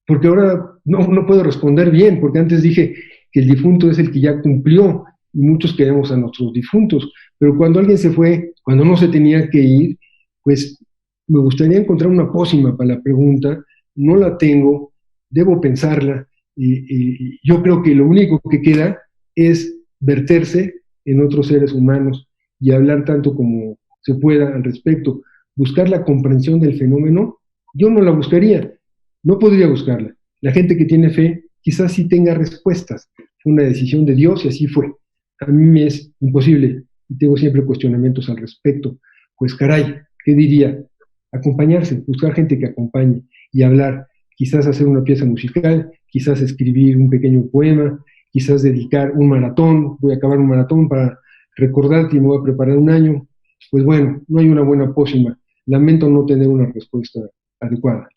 Porque ahora no puedo responder bien, porque antes dije que el difunto es el que ya cumplió, y muchos queremos a nuestros difuntos, pero cuando alguien se fue, cuando no se tenía que ir, pues me gustaría encontrar una pócima para la pregunta, no la tengo, debo pensarla, yo creo que lo único que queda es verterse en otros seres humanos y hablar tanto como se pueda al respecto. Buscar la comprensión del fenómeno, yo no la buscaría, no podría buscarla. La gente que tiene fe quizás sí tenga respuestas. Fue una decisión de Dios y así fue. A mí me es imposible y tengo siempre cuestionamientos al respecto. Pues caray, ¿qué diría? Acompañarse, buscar gente que acompañe y hablar, quizás hacer una pieza musical, quizás escribir un pequeño poema, quizás dedicar un maratón, voy a acabar un maratón para recordar que me voy a preparar un año. Pues bueno, no hay una buena pócima. Lamento no tener una respuesta adecuada.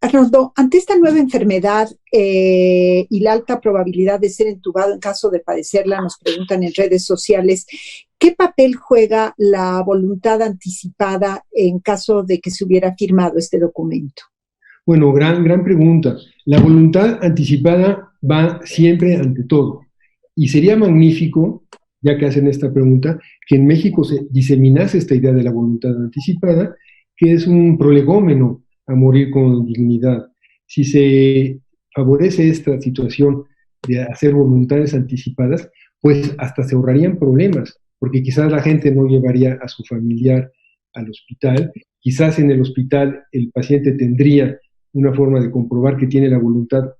Arnoldo, ante esta nueva enfermedad y la alta probabilidad de ser entubado en caso de padecerla, nos preguntan en redes sociales, ¿qué papel juega la voluntad anticipada en caso de que se hubiera firmado este documento? Bueno, gran pregunta. La voluntad anticipada va siempre ante todo. Y sería magnífico, ya que hacen esta pregunta, que en México se diseminase esta idea de la voluntad anticipada, que es un prolegómeno a morir con dignidad. Si se favorece esta situación de hacer voluntades anticipadas, pues hasta se ahorrarían problemas, porque quizás la gente no llevaría a su familiar al hospital, quizás en el hospital el paciente tendría una forma de comprobar que tiene la voluntad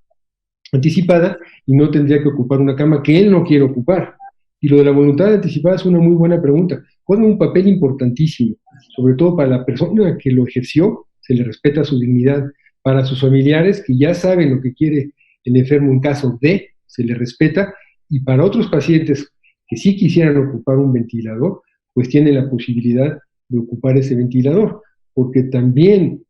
anticipada y no tendría que ocupar una cama que él no quiere ocupar. Y lo de la voluntad anticipada es una muy buena pregunta. Juega un papel importantísimo, sobre todo para la persona que lo ejerció, se le respeta su dignidad. Para sus familiares que ya saben lo que quiere el enfermo en caso de, se le respeta. Y para otros pacientes que sí quisieran ocupar un ventilador, pues tienen la posibilidad de ocupar ese ventilador, porque también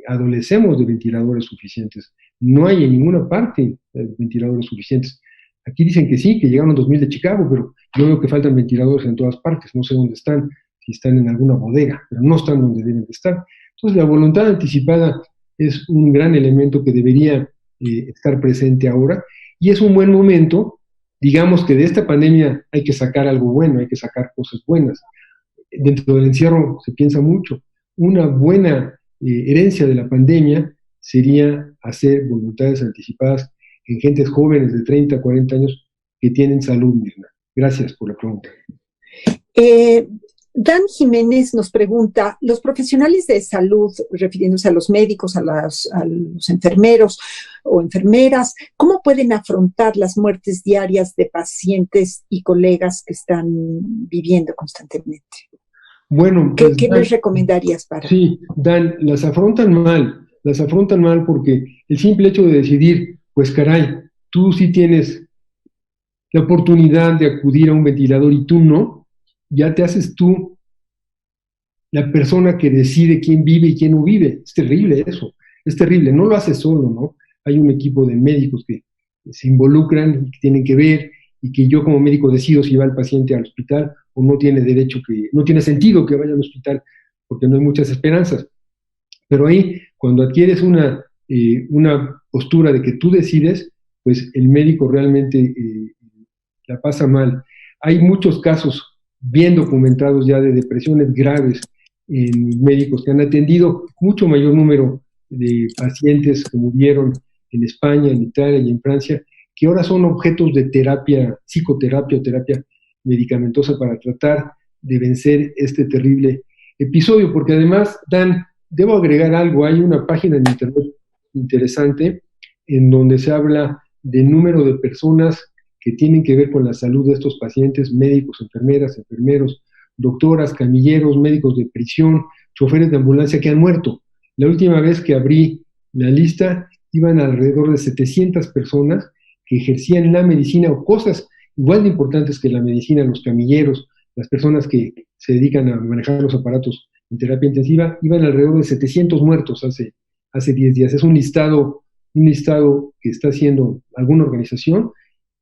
adolecemos de ventiladores suficientes. No hay en ninguna parte ventiladores suficientes. Aquí dicen que sí, que llegaron 2000 de Chicago, pero yo veo que faltan ventiladores en todas partes. No sé dónde están, si están en alguna bodega, pero no están donde deben de estar. Entonces, la voluntad anticipada es un gran elemento que debería estar presente ahora y es un buen momento. Digamos que de esta pandemia hay que sacar algo bueno, hay que sacar cosas buenas. Dentro del encierro se piensa mucho. Una buena herencia de la pandemia sería hacer voluntades anticipadas en gentes jóvenes de 30 a 40 años que tienen salud, Mirna. Gracias por la pregunta. Dan Jiménez nos pregunta, ¿los profesionales de salud, refiriéndose a los médicos, a los enfermeros o enfermeras, cómo pueden afrontar las muertes diarias de pacientes y colegas que están viviendo constantemente? Bueno, pues, ¿Qué les recomendarías para? Sí, Dan, las afrontan mal porque el simple hecho de decidir, pues caray, tú sí tienes la oportunidad de acudir a un ventilador y tú no, ya te haces tú la persona que decide quién vive y quién no vive. Es terrible eso, es terrible, no lo haces solo, ¿no? Hay un equipo de médicos que se involucran y que tienen que ver y que yo como médico decido si va el paciente al hospital o no tiene derecho, no tiene sentido que vaya al hospital porque no hay muchas esperanzas. Pero ahí, cuando adquieres una postura de que tú decides, pues el médico realmente la pasa mal. Hay muchos casos bien documentados ya de depresiones graves en médicos que han atendido mucho mayor número de pacientes que murieron en España, en Italia y en Francia, que ahora son objetos de terapia, psicoterapia o terapia medicamentosa para tratar de vencer este terrible episodio, porque además, Dan, debo agregar algo, hay una página en internet interesante en donde se habla del número de personas que tienen que ver con la salud de estos pacientes, médicos, enfermeras, enfermeros, doctoras, camilleros, médicos de prisión, choferes de ambulancia que han muerto. La última vez que abrí la lista, iban alrededor de 700 personas que ejercían la medicina o cosas igual de importantes que la medicina, los camilleros, las personas que se dedican a manejar los aparatos en terapia intensiva, iban alrededor de 700 muertos hace 10 días. Es un listado que está haciendo alguna organización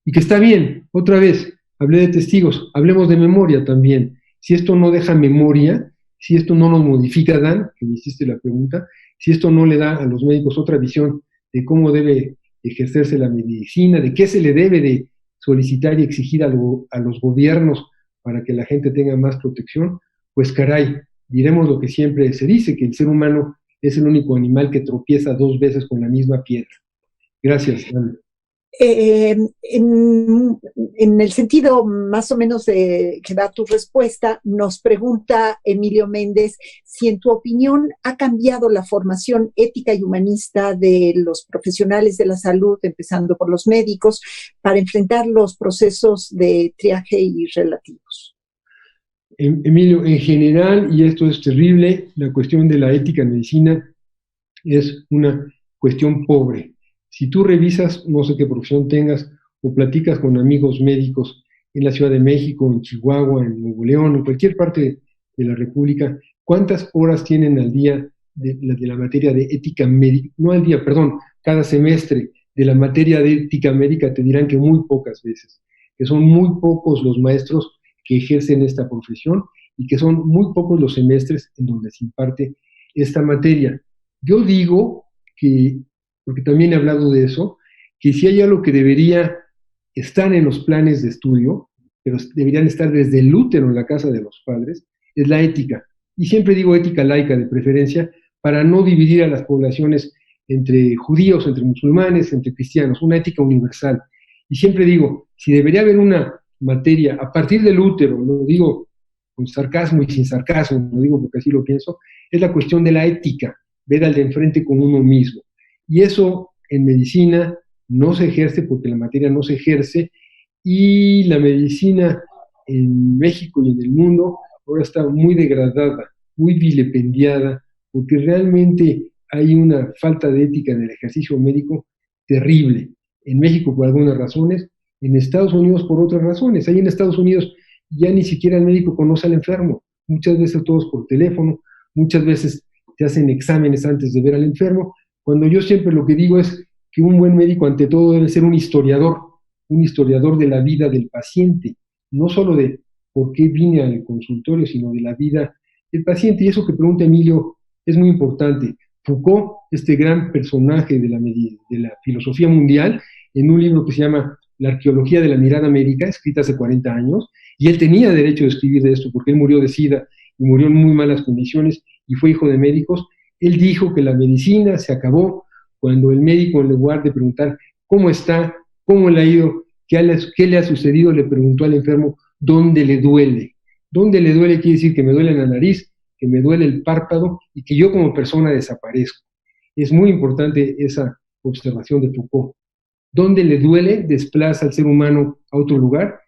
y que está bien. Otra vez, hablé de testigos, hablemos de memoria también. Si esto no deja memoria, si esto no nos modifica, Dan, que me hiciste la pregunta, si esto no le da a los médicos otra visión de cómo debe ejercerse la medicina, de qué se le debe de solicitar y exigir a los gobiernos para que la gente tenga más protección, pues caray, diremos lo que siempre se dice, que el ser humano es el único animal que tropieza 2 veces con la misma piedra. Gracias, Ana. En el sentido más o menos que da tu respuesta, nos pregunta Emilio Méndez si en tu opinión ha cambiado la formación ética y humanista de los profesionales de la salud, empezando por los médicos, para enfrentar los procesos de triaje y relativos. Emilio, en general, y esto es terrible, la cuestión de la ética en medicina es una cuestión pobre. Si tú revisas, no sé qué profesión tengas, o platicas con amigos médicos en la Ciudad de México, en Chihuahua, en Nuevo León, en cualquier parte de la República, ¿cuántas horas tienen al día de la materia de ética médica? No al día, perdón, cada semestre de la materia de ética médica te dirán que muy pocas veces, que son muy pocos los maestros que ejercen esta profesión y que son muy pocos los semestres en donde se imparte esta materia. Yo digo que, porque también he hablado de eso, que si hay algo que debería estar en los planes de estudio, pero deberían estar desde el útero en la casa de los padres, es la ética. Y siempre digo ética laica de preferencia, para no dividir a las poblaciones entre judíos, entre musulmanes, entre cristianos, una ética universal. Y siempre digo, si debería haber una materia a partir del útero, lo digo con sarcasmo y sin sarcasmo, lo digo porque así lo pienso, es la cuestión de la ética, ver al de enfrente con uno mismo. Y eso en medicina no se ejerce porque la materia no se ejerce, y la medicina en México y en el mundo ahora está muy degradada, muy vilipendiada, porque realmente hay una falta de ética en el ejercicio médico terrible. En México por algunas razones, en Estados Unidos por otras razones. Ahí en Estados Unidos ya ni siquiera el médico conoce al enfermo, muchas veces todos por teléfono, muchas veces te hacen exámenes antes de ver al enfermo, cuando yo siempre lo que digo es que un buen médico ante todo debe ser un historiador de la vida del paciente, no solo de por qué vine al consultorio, sino de la vida del paciente. Y eso que pregunta Emilio es muy importante. Foucault, este gran personaje de la filosofía mundial, en un libro que se llama La arqueología de la mirada médica, escrita hace 40 años, y él tenía derecho de escribir de esto porque él murió de SIDA y murió en muy malas condiciones y fue hijo de médicos. Él dijo que la medicina se acabó cuando el médico, en lugar de preguntar cómo está, cómo le ha ido, qué le ha sucedido, le preguntó al enfermo dónde le duele. Dónde le duele quiere decir que me duele la nariz, que me duele el párpado y que yo como persona desaparezco. Es muy importante esa observación de Foucault. Dónde le duele desplaza al ser humano a otro lugar,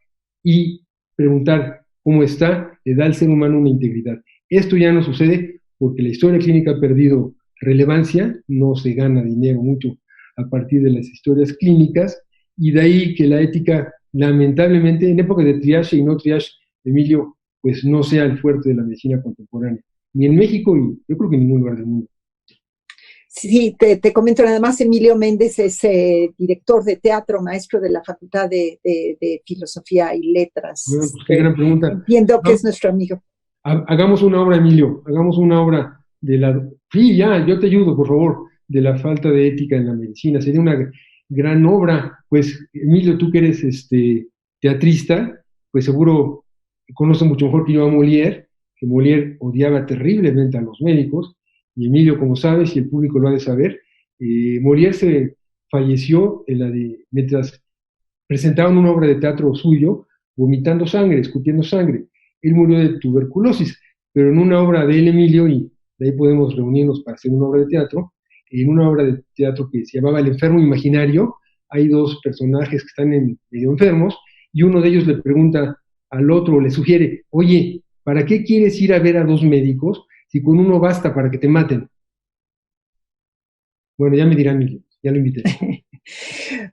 y preguntar cómo está le da al ser humano una integridad. Esto ya no sucede porque la historia clínica ha perdido relevancia, no se gana dinero mucho a partir de las historias clínicas, y de ahí que la ética, lamentablemente, en época de triage y no triage, Emilio, pues no sea el fuerte de la medicina contemporánea, ni en México y yo creo que en ningún lugar del mundo. Sí, te comento nada más, Emilio Méndez es director de teatro, maestro de la Facultad de Filosofía y Letras. Bueno, pues qué gran pregunta. Entiendo que es nuestro amigo. Hagamos una obra, Emilio, hagamos una obra de la... Sí, ya, yo te ayudo, por favor, de la falta de ética en la medicina. Sería una gran obra. Pues, Emilio, tú que eres teatrista, pues seguro conoces mucho mejor que yo a Molière, que Molière odiaba terriblemente a los médicos, y Emilio, como sabes, y el público lo ha de saber, Molière se falleció mientras presentaban una obra de teatro suyo, vomitando sangre, escupiendo sangre. Él murió de tuberculosis, pero en una obra de él, Emilio, y de ahí podemos reunirnos para hacer una obra de teatro, en una obra de teatro que se llamaba El enfermo imaginario, hay dos personajes que están medio enfermos, y uno de ellos le pregunta al otro, le sugiere, oye, ¿para qué quieres ir a ver a dos médicos si con uno basta para que te maten? Bueno, ya me dirá Emilio, ya lo invité.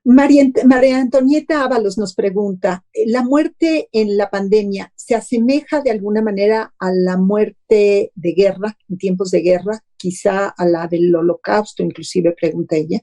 María Antonieta Ábalos nos pregunta, ¿la muerte en la pandemia se asemeja de alguna manera a la muerte de guerra, en tiempos de guerra, quizá a la del Holocausto, inclusive, pregunta ella?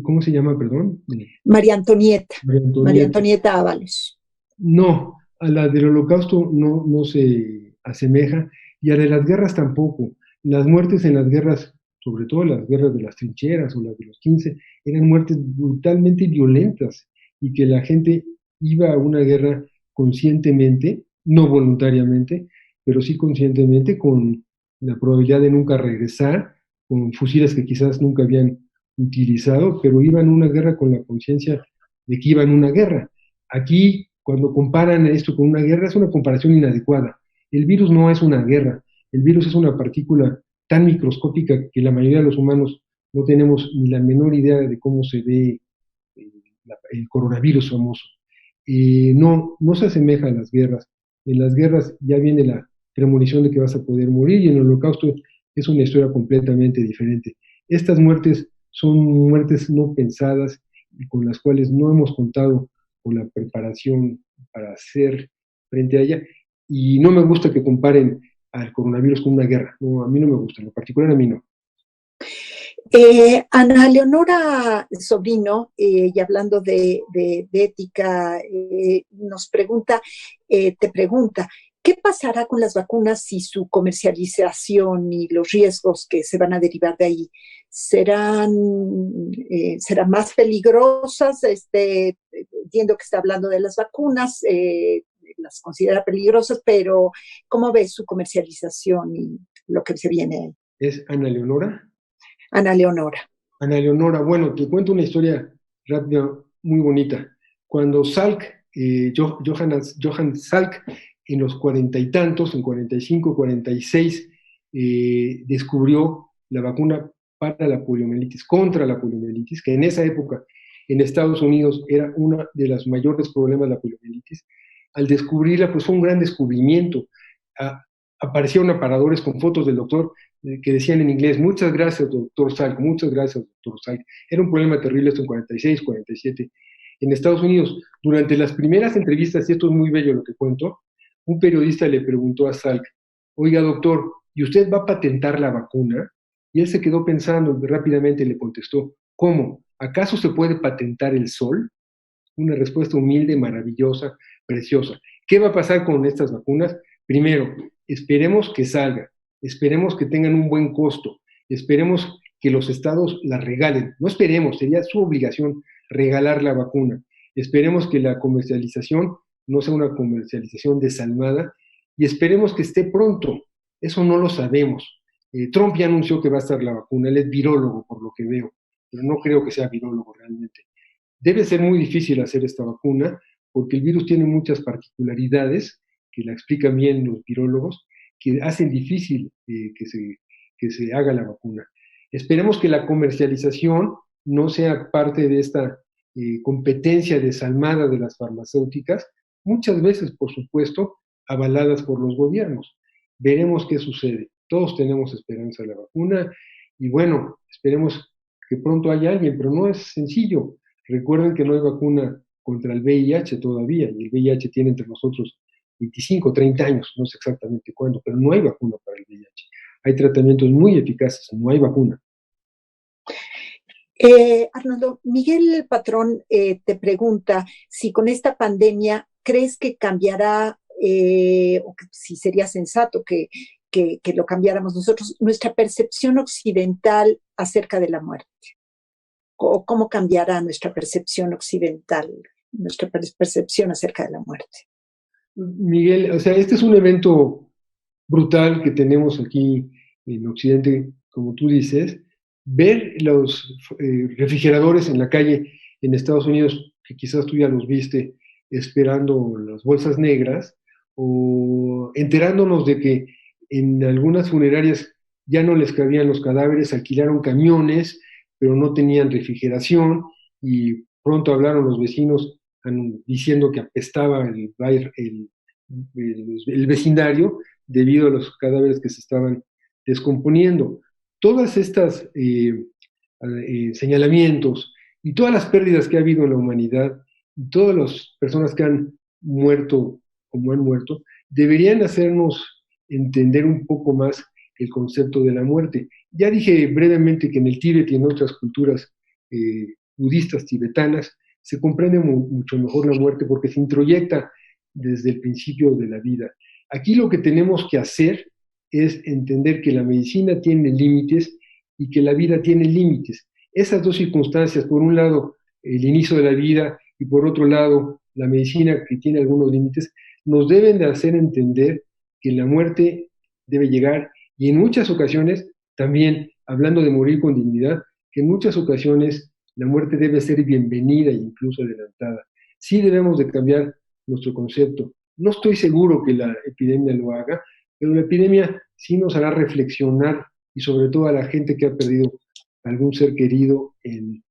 ¿Cómo se llama, perdón? María Antonieta. María Antonieta. María Antonieta Ábalos. No, a la del Holocausto no se asemeja, y a de las guerras tampoco. Las muertes en las guerras, sobre todo las guerras de las trincheras o las de los 15, eran muertes brutalmente violentas, y que la gente iba a una guerra conscientemente, no voluntariamente, pero sí conscientemente, con la probabilidad de nunca regresar, con fusiles que quizás nunca habían utilizado, pero iban a una guerra con la conciencia de que iban a una guerra. Aquí, cuando comparan esto con una guerra, es una comparación inadecuada. El virus no es una guerra, el virus es una partícula tan microscópica que la mayoría de los humanos no tenemos ni la menor idea de cómo se ve el coronavirus famoso. No se asemeja a las guerras. En las guerras ya viene la premonición de que vas a poder morir y en el holocausto es una historia completamente diferente. Estas muertes son muertes no pensadas y con las cuales no hemos contado con la preparación para hacer frente a ella. Y no me gusta que comparen al coronavirus con una guerra. No, a mí no me gusta, en lo particular a mí no. Ana Leonora Sobrino, y hablando de ética, nos pregunta, te pregunta, ¿qué pasará con las vacunas y su comercialización y los riesgos que se van a derivar de ahí? ¿Serán más peligrosas? Entiendo que está hablando de las vacunas, las considera peligrosas, pero ¿cómo ves su comercialización y lo que se viene ahí? ¿Es Ana Leonora? Ana Leonora. Ana Leonora, bueno, te cuento una historia rápida, muy bonita. Cuando Salk, Johann Salk, en los cuarenta y tantos, en 45, 46, descubrió la vacuna para la poliomielitis, contra la poliomielitis, que en esa época en Estados Unidos era uno de los mayores problemas de la poliomielitis. Al descubrirla, pues fue un gran descubrimiento. Aparecieron aparadores con fotos del doctor que decían en inglés, muchas gracias, doctor Salk, muchas gracias, doctor Salk. Era un problema terrible esto en 46, 47. En Estados Unidos, durante las primeras entrevistas, y esto es muy bello lo que cuento, un periodista le preguntó a Salk, oiga, doctor, ¿y usted va a patentar la vacuna? Y él se quedó pensando y rápidamente le contestó, ¿cómo? ¿Acaso se puede patentar el sol? Una respuesta humilde, maravillosa, preciosa. ¿Qué va a pasar con estas vacunas? Primero, esperemos que salga, esperemos que tengan un buen costo, esperemos que los estados la regalen. No esperemos, sería su obligación regalar la vacuna. Esperemos que la comercialización no sea una comercialización desalmada y esperemos que esté pronto. Eso no lo sabemos. Trump ya anunció que va a estar la vacuna, él es virólogo por lo que veo, pero no creo que sea virólogo realmente. Debe ser muy difícil hacer esta vacuna porque el virus tiene muchas particularidades que la explican bien los virólogos, que hacen difícil que se haga la vacuna. Esperemos que la comercialización no sea parte de esta competencia desalmada de las farmacéuticas, muchas veces, por supuesto, avaladas por los gobiernos. Veremos qué sucede. Todos tenemos esperanza de la vacuna y bueno, esperemos que pronto haya alguien, pero no es sencillo. Recuerden que no hay vacuna contra el VIH todavía, y el VIH tiene entre nosotros 25, 30 años, no sé exactamente cuándo, pero no hay vacuna para el VIH. Hay tratamientos muy eficaces, no hay vacuna. Arnoldo, Miguel Patrón te pregunta si con esta pandemia crees que cambiará, o que si sería sensato que lo cambiáramos nosotros, nuestra percepción occidental acerca de la muerte. ¿O cómo cambiará nuestra percepción occidental, nuestra percepción acerca de la muerte? Miguel, o sea, este es un evento brutal que tenemos aquí en Occidente, como tú dices. Ver los refrigeradores en la calle en Estados Unidos, que quizás tú ya los viste esperando las bolsas negras, o enterándonos de que en algunas funerarias ya no les cabían los cadáveres, alquilaron camiones, pero no tenían refrigeración, y pronto hablaron los vecinos diciendo que apestaba el vecindario debido a los cadáveres que se estaban descomponiendo. Todas estas señalamientos y todas las pérdidas que ha habido en la humanidad y todas las personas que han muerto como han muerto, deberían hacernos entender un poco más el concepto de la muerte. Ya dije brevemente que en el Tíbet y en otras culturas budistas tibetanas se comprende mucho mejor la muerte porque se introyecta desde el principio de la vida. Aquí lo que tenemos que hacer es entender que la medicina tiene límites y que la vida tiene límites. Esas dos circunstancias, por un lado, el inicio de la vida y por otro lado, la medicina que tiene algunos límites, nos deben de hacer entender que la muerte debe llegar Y en muchas ocasiones, también hablando de morir con dignidad, que en muchas ocasiones la muerte debe ser bienvenida e incluso adelantada. Sí debemos de cambiar nuestro concepto. No estoy seguro que la epidemia lo haga, pero la epidemia sí nos hará reflexionar, y sobre todo a la gente que ha perdido algún ser querido en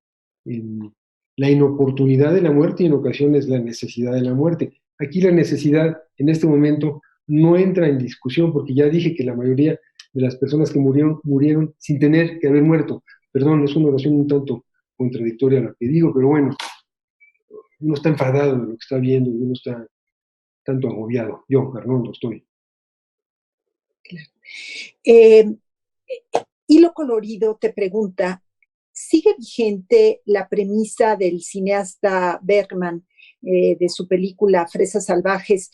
la inoportunidad de la muerte y en ocasiones la necesidad de la muerte. Aquí la necesidad en este momento no entra en discusión porque ya dije que la mayoría de las personas que murieron, murieron sin tener que haber muerto. Perdón, es una oración un tanto contradictoria a lo que digo, pero bueno, uno está enfadado de lo que está viendo y uno está tanto agobiado. Yo, Arnoldo, estoy. Claro. Eh, Hilo Colorido te pregunta, ¿sigue vigente la premisa del cineasta Bergman de su película Fresas Salvajes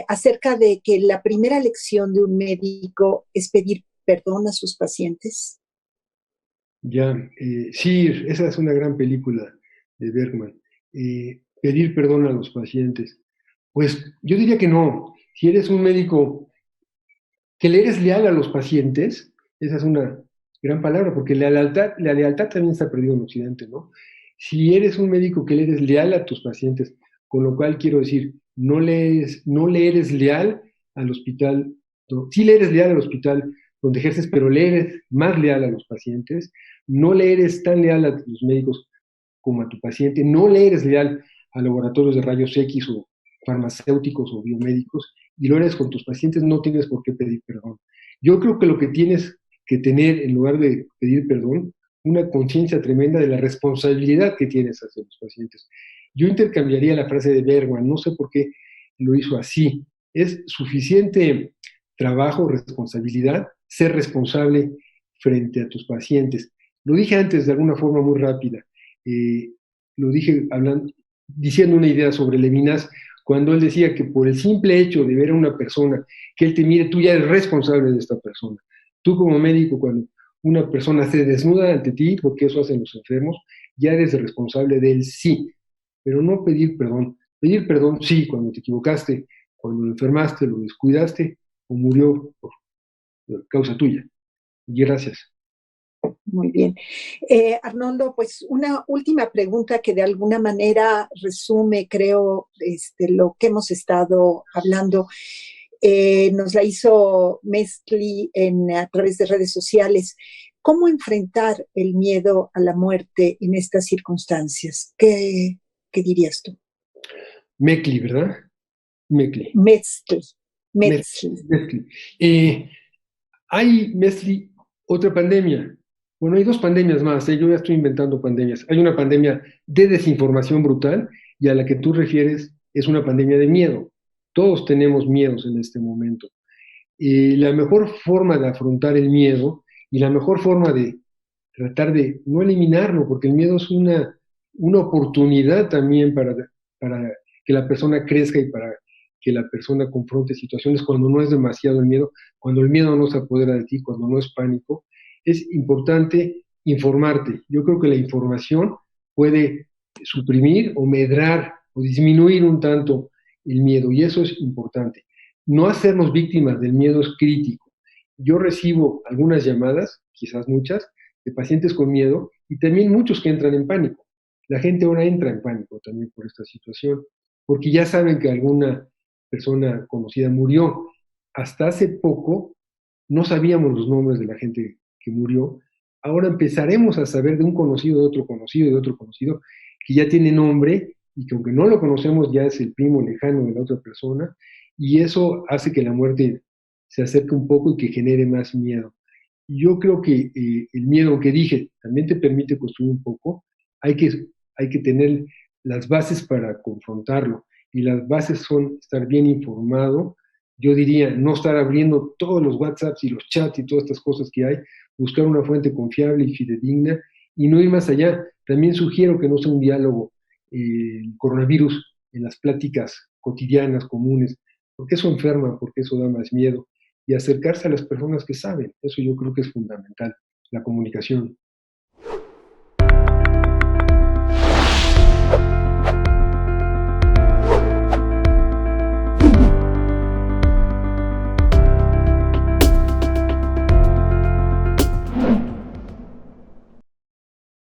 acerca de que la primera lección de un médico es pedir perdón a sus pacientes? Ya, sí, esa es una gran película de Bergman. Pedir perdón a los pacientes. Pues yo diría que no. Si eres un médico que le eres leal a los pacientes, esa es una gran palabra, porque la lealtad también está perdida en Occidente, ¿no? Si eres un médico que le eres leal a tus pacientes, con lo cual quiero decir, no le eres leal al hospital, no, sí le eres leal al hospital donde ejerces, pero le eres más leal a los pacientes, no le eres tan leal a los médicos como a tu paciente, no le eres leal a laboratorios de rayos X o farmacéuticos o biomédicos, y lo eres con tus pacientes, no tienes por qué pedir perdón. Yo creo que lo que tienes que tener, en lugar de pedir perdón, una conciencia tremenda de la responsabilidad que tienes hacia los pacientes. Yo intercambiaría la frase de Bergman, no sé por qué lo hizo así. Es suficiente trabajo, responsabilidad, ser responsable frente a tus pacientes. Lo dije antes de alguna forma muy rápida. Eh, lo dije hablando, diciendo una idea sobre Levinas, cuando él decía que por el simple hecho de ver a una persona, que él te mire, tú ya eres responsable de esta persona. Tú como médico, cuando una persona se desnuda ante ti, porque eso hacen los enfermos, ya eres responsable de él, sí, pero no pedir perdón. Pedir perdón, sí, cuando te equivocaste, cuando lo enfermaste, lo descuidaste o murió por causa tuya. Y gracias. Muy bien. Arnoldo, pues una última pregunta que de alguna manera resume, creo, lo que hemos estado hablando. Nos la hizo Mescli a través de redes sociales. ¿Cómo enfrentar el miedo a la muerte en estas circunstancias? ¿Qué dirías tú? Mecli, ¿verdad? Mecli. Metzli. Metzli. Mezcli. Hay, Mesli, otra pandemia. Bueno, hay dos pandemias más, ¿eh? Yo ya estoy inventando pandemias. Hay una pandemia de desinformación brutal y a la que tú refieres es una pandemia de miedo. Todos tenemos miedos en este momento. La mejor forma de afrontar el miedo y la mejor forma de tratar de no eliminarlo, porque el miedo es una oportunidad también para que la persona crezca y para que la persona confronte situaciones cuando no es demasiado el miedo, cuando el miedo no se apodera de ti, cuando no es pánico. Es importante informarte. Yo creo que la información puede suprimir o medrar o disminuir un tanto el miedo, y eso es importante. No hacernos víctimas del miedo es crítico. Yo recibo algunas llamadas, quizás muchas, de pacientes con miedo y también muchos que entran en pánico. La gente ahora entra en pánico también por esta situación, porque ya saben que alguna persona conocida murió. Hasta hace poco no sabíamos los nombres de la gente que murió. Ahora empezaremos a saber de un conocido, de otro conocido, de otro conocido, que ya tiene nombre y que aunque no lo conocemos ya es el primo lejano de la otra persona, y eso hace que la muerte se acerque un poco y que genere más miedo. Yo creo que el miedo que dije también te permite construir un poco, hay que, hay que tener las bases para confrontarlo, y las bases son estar bien informado. Yo diría no estar abriendo todos los WhatsApps y los chats y todas estas cosas que hay, buscar una fuente confiable y fidedigna y no ir más allá. También sugiero que no sea un diálogo el coronavirus en las pláticas cotidianas, comunes, porque eso enferma, porque eso da más miedo, y acercarse a las personas que saben. Eso yo creo que es fundamental, la comunicación.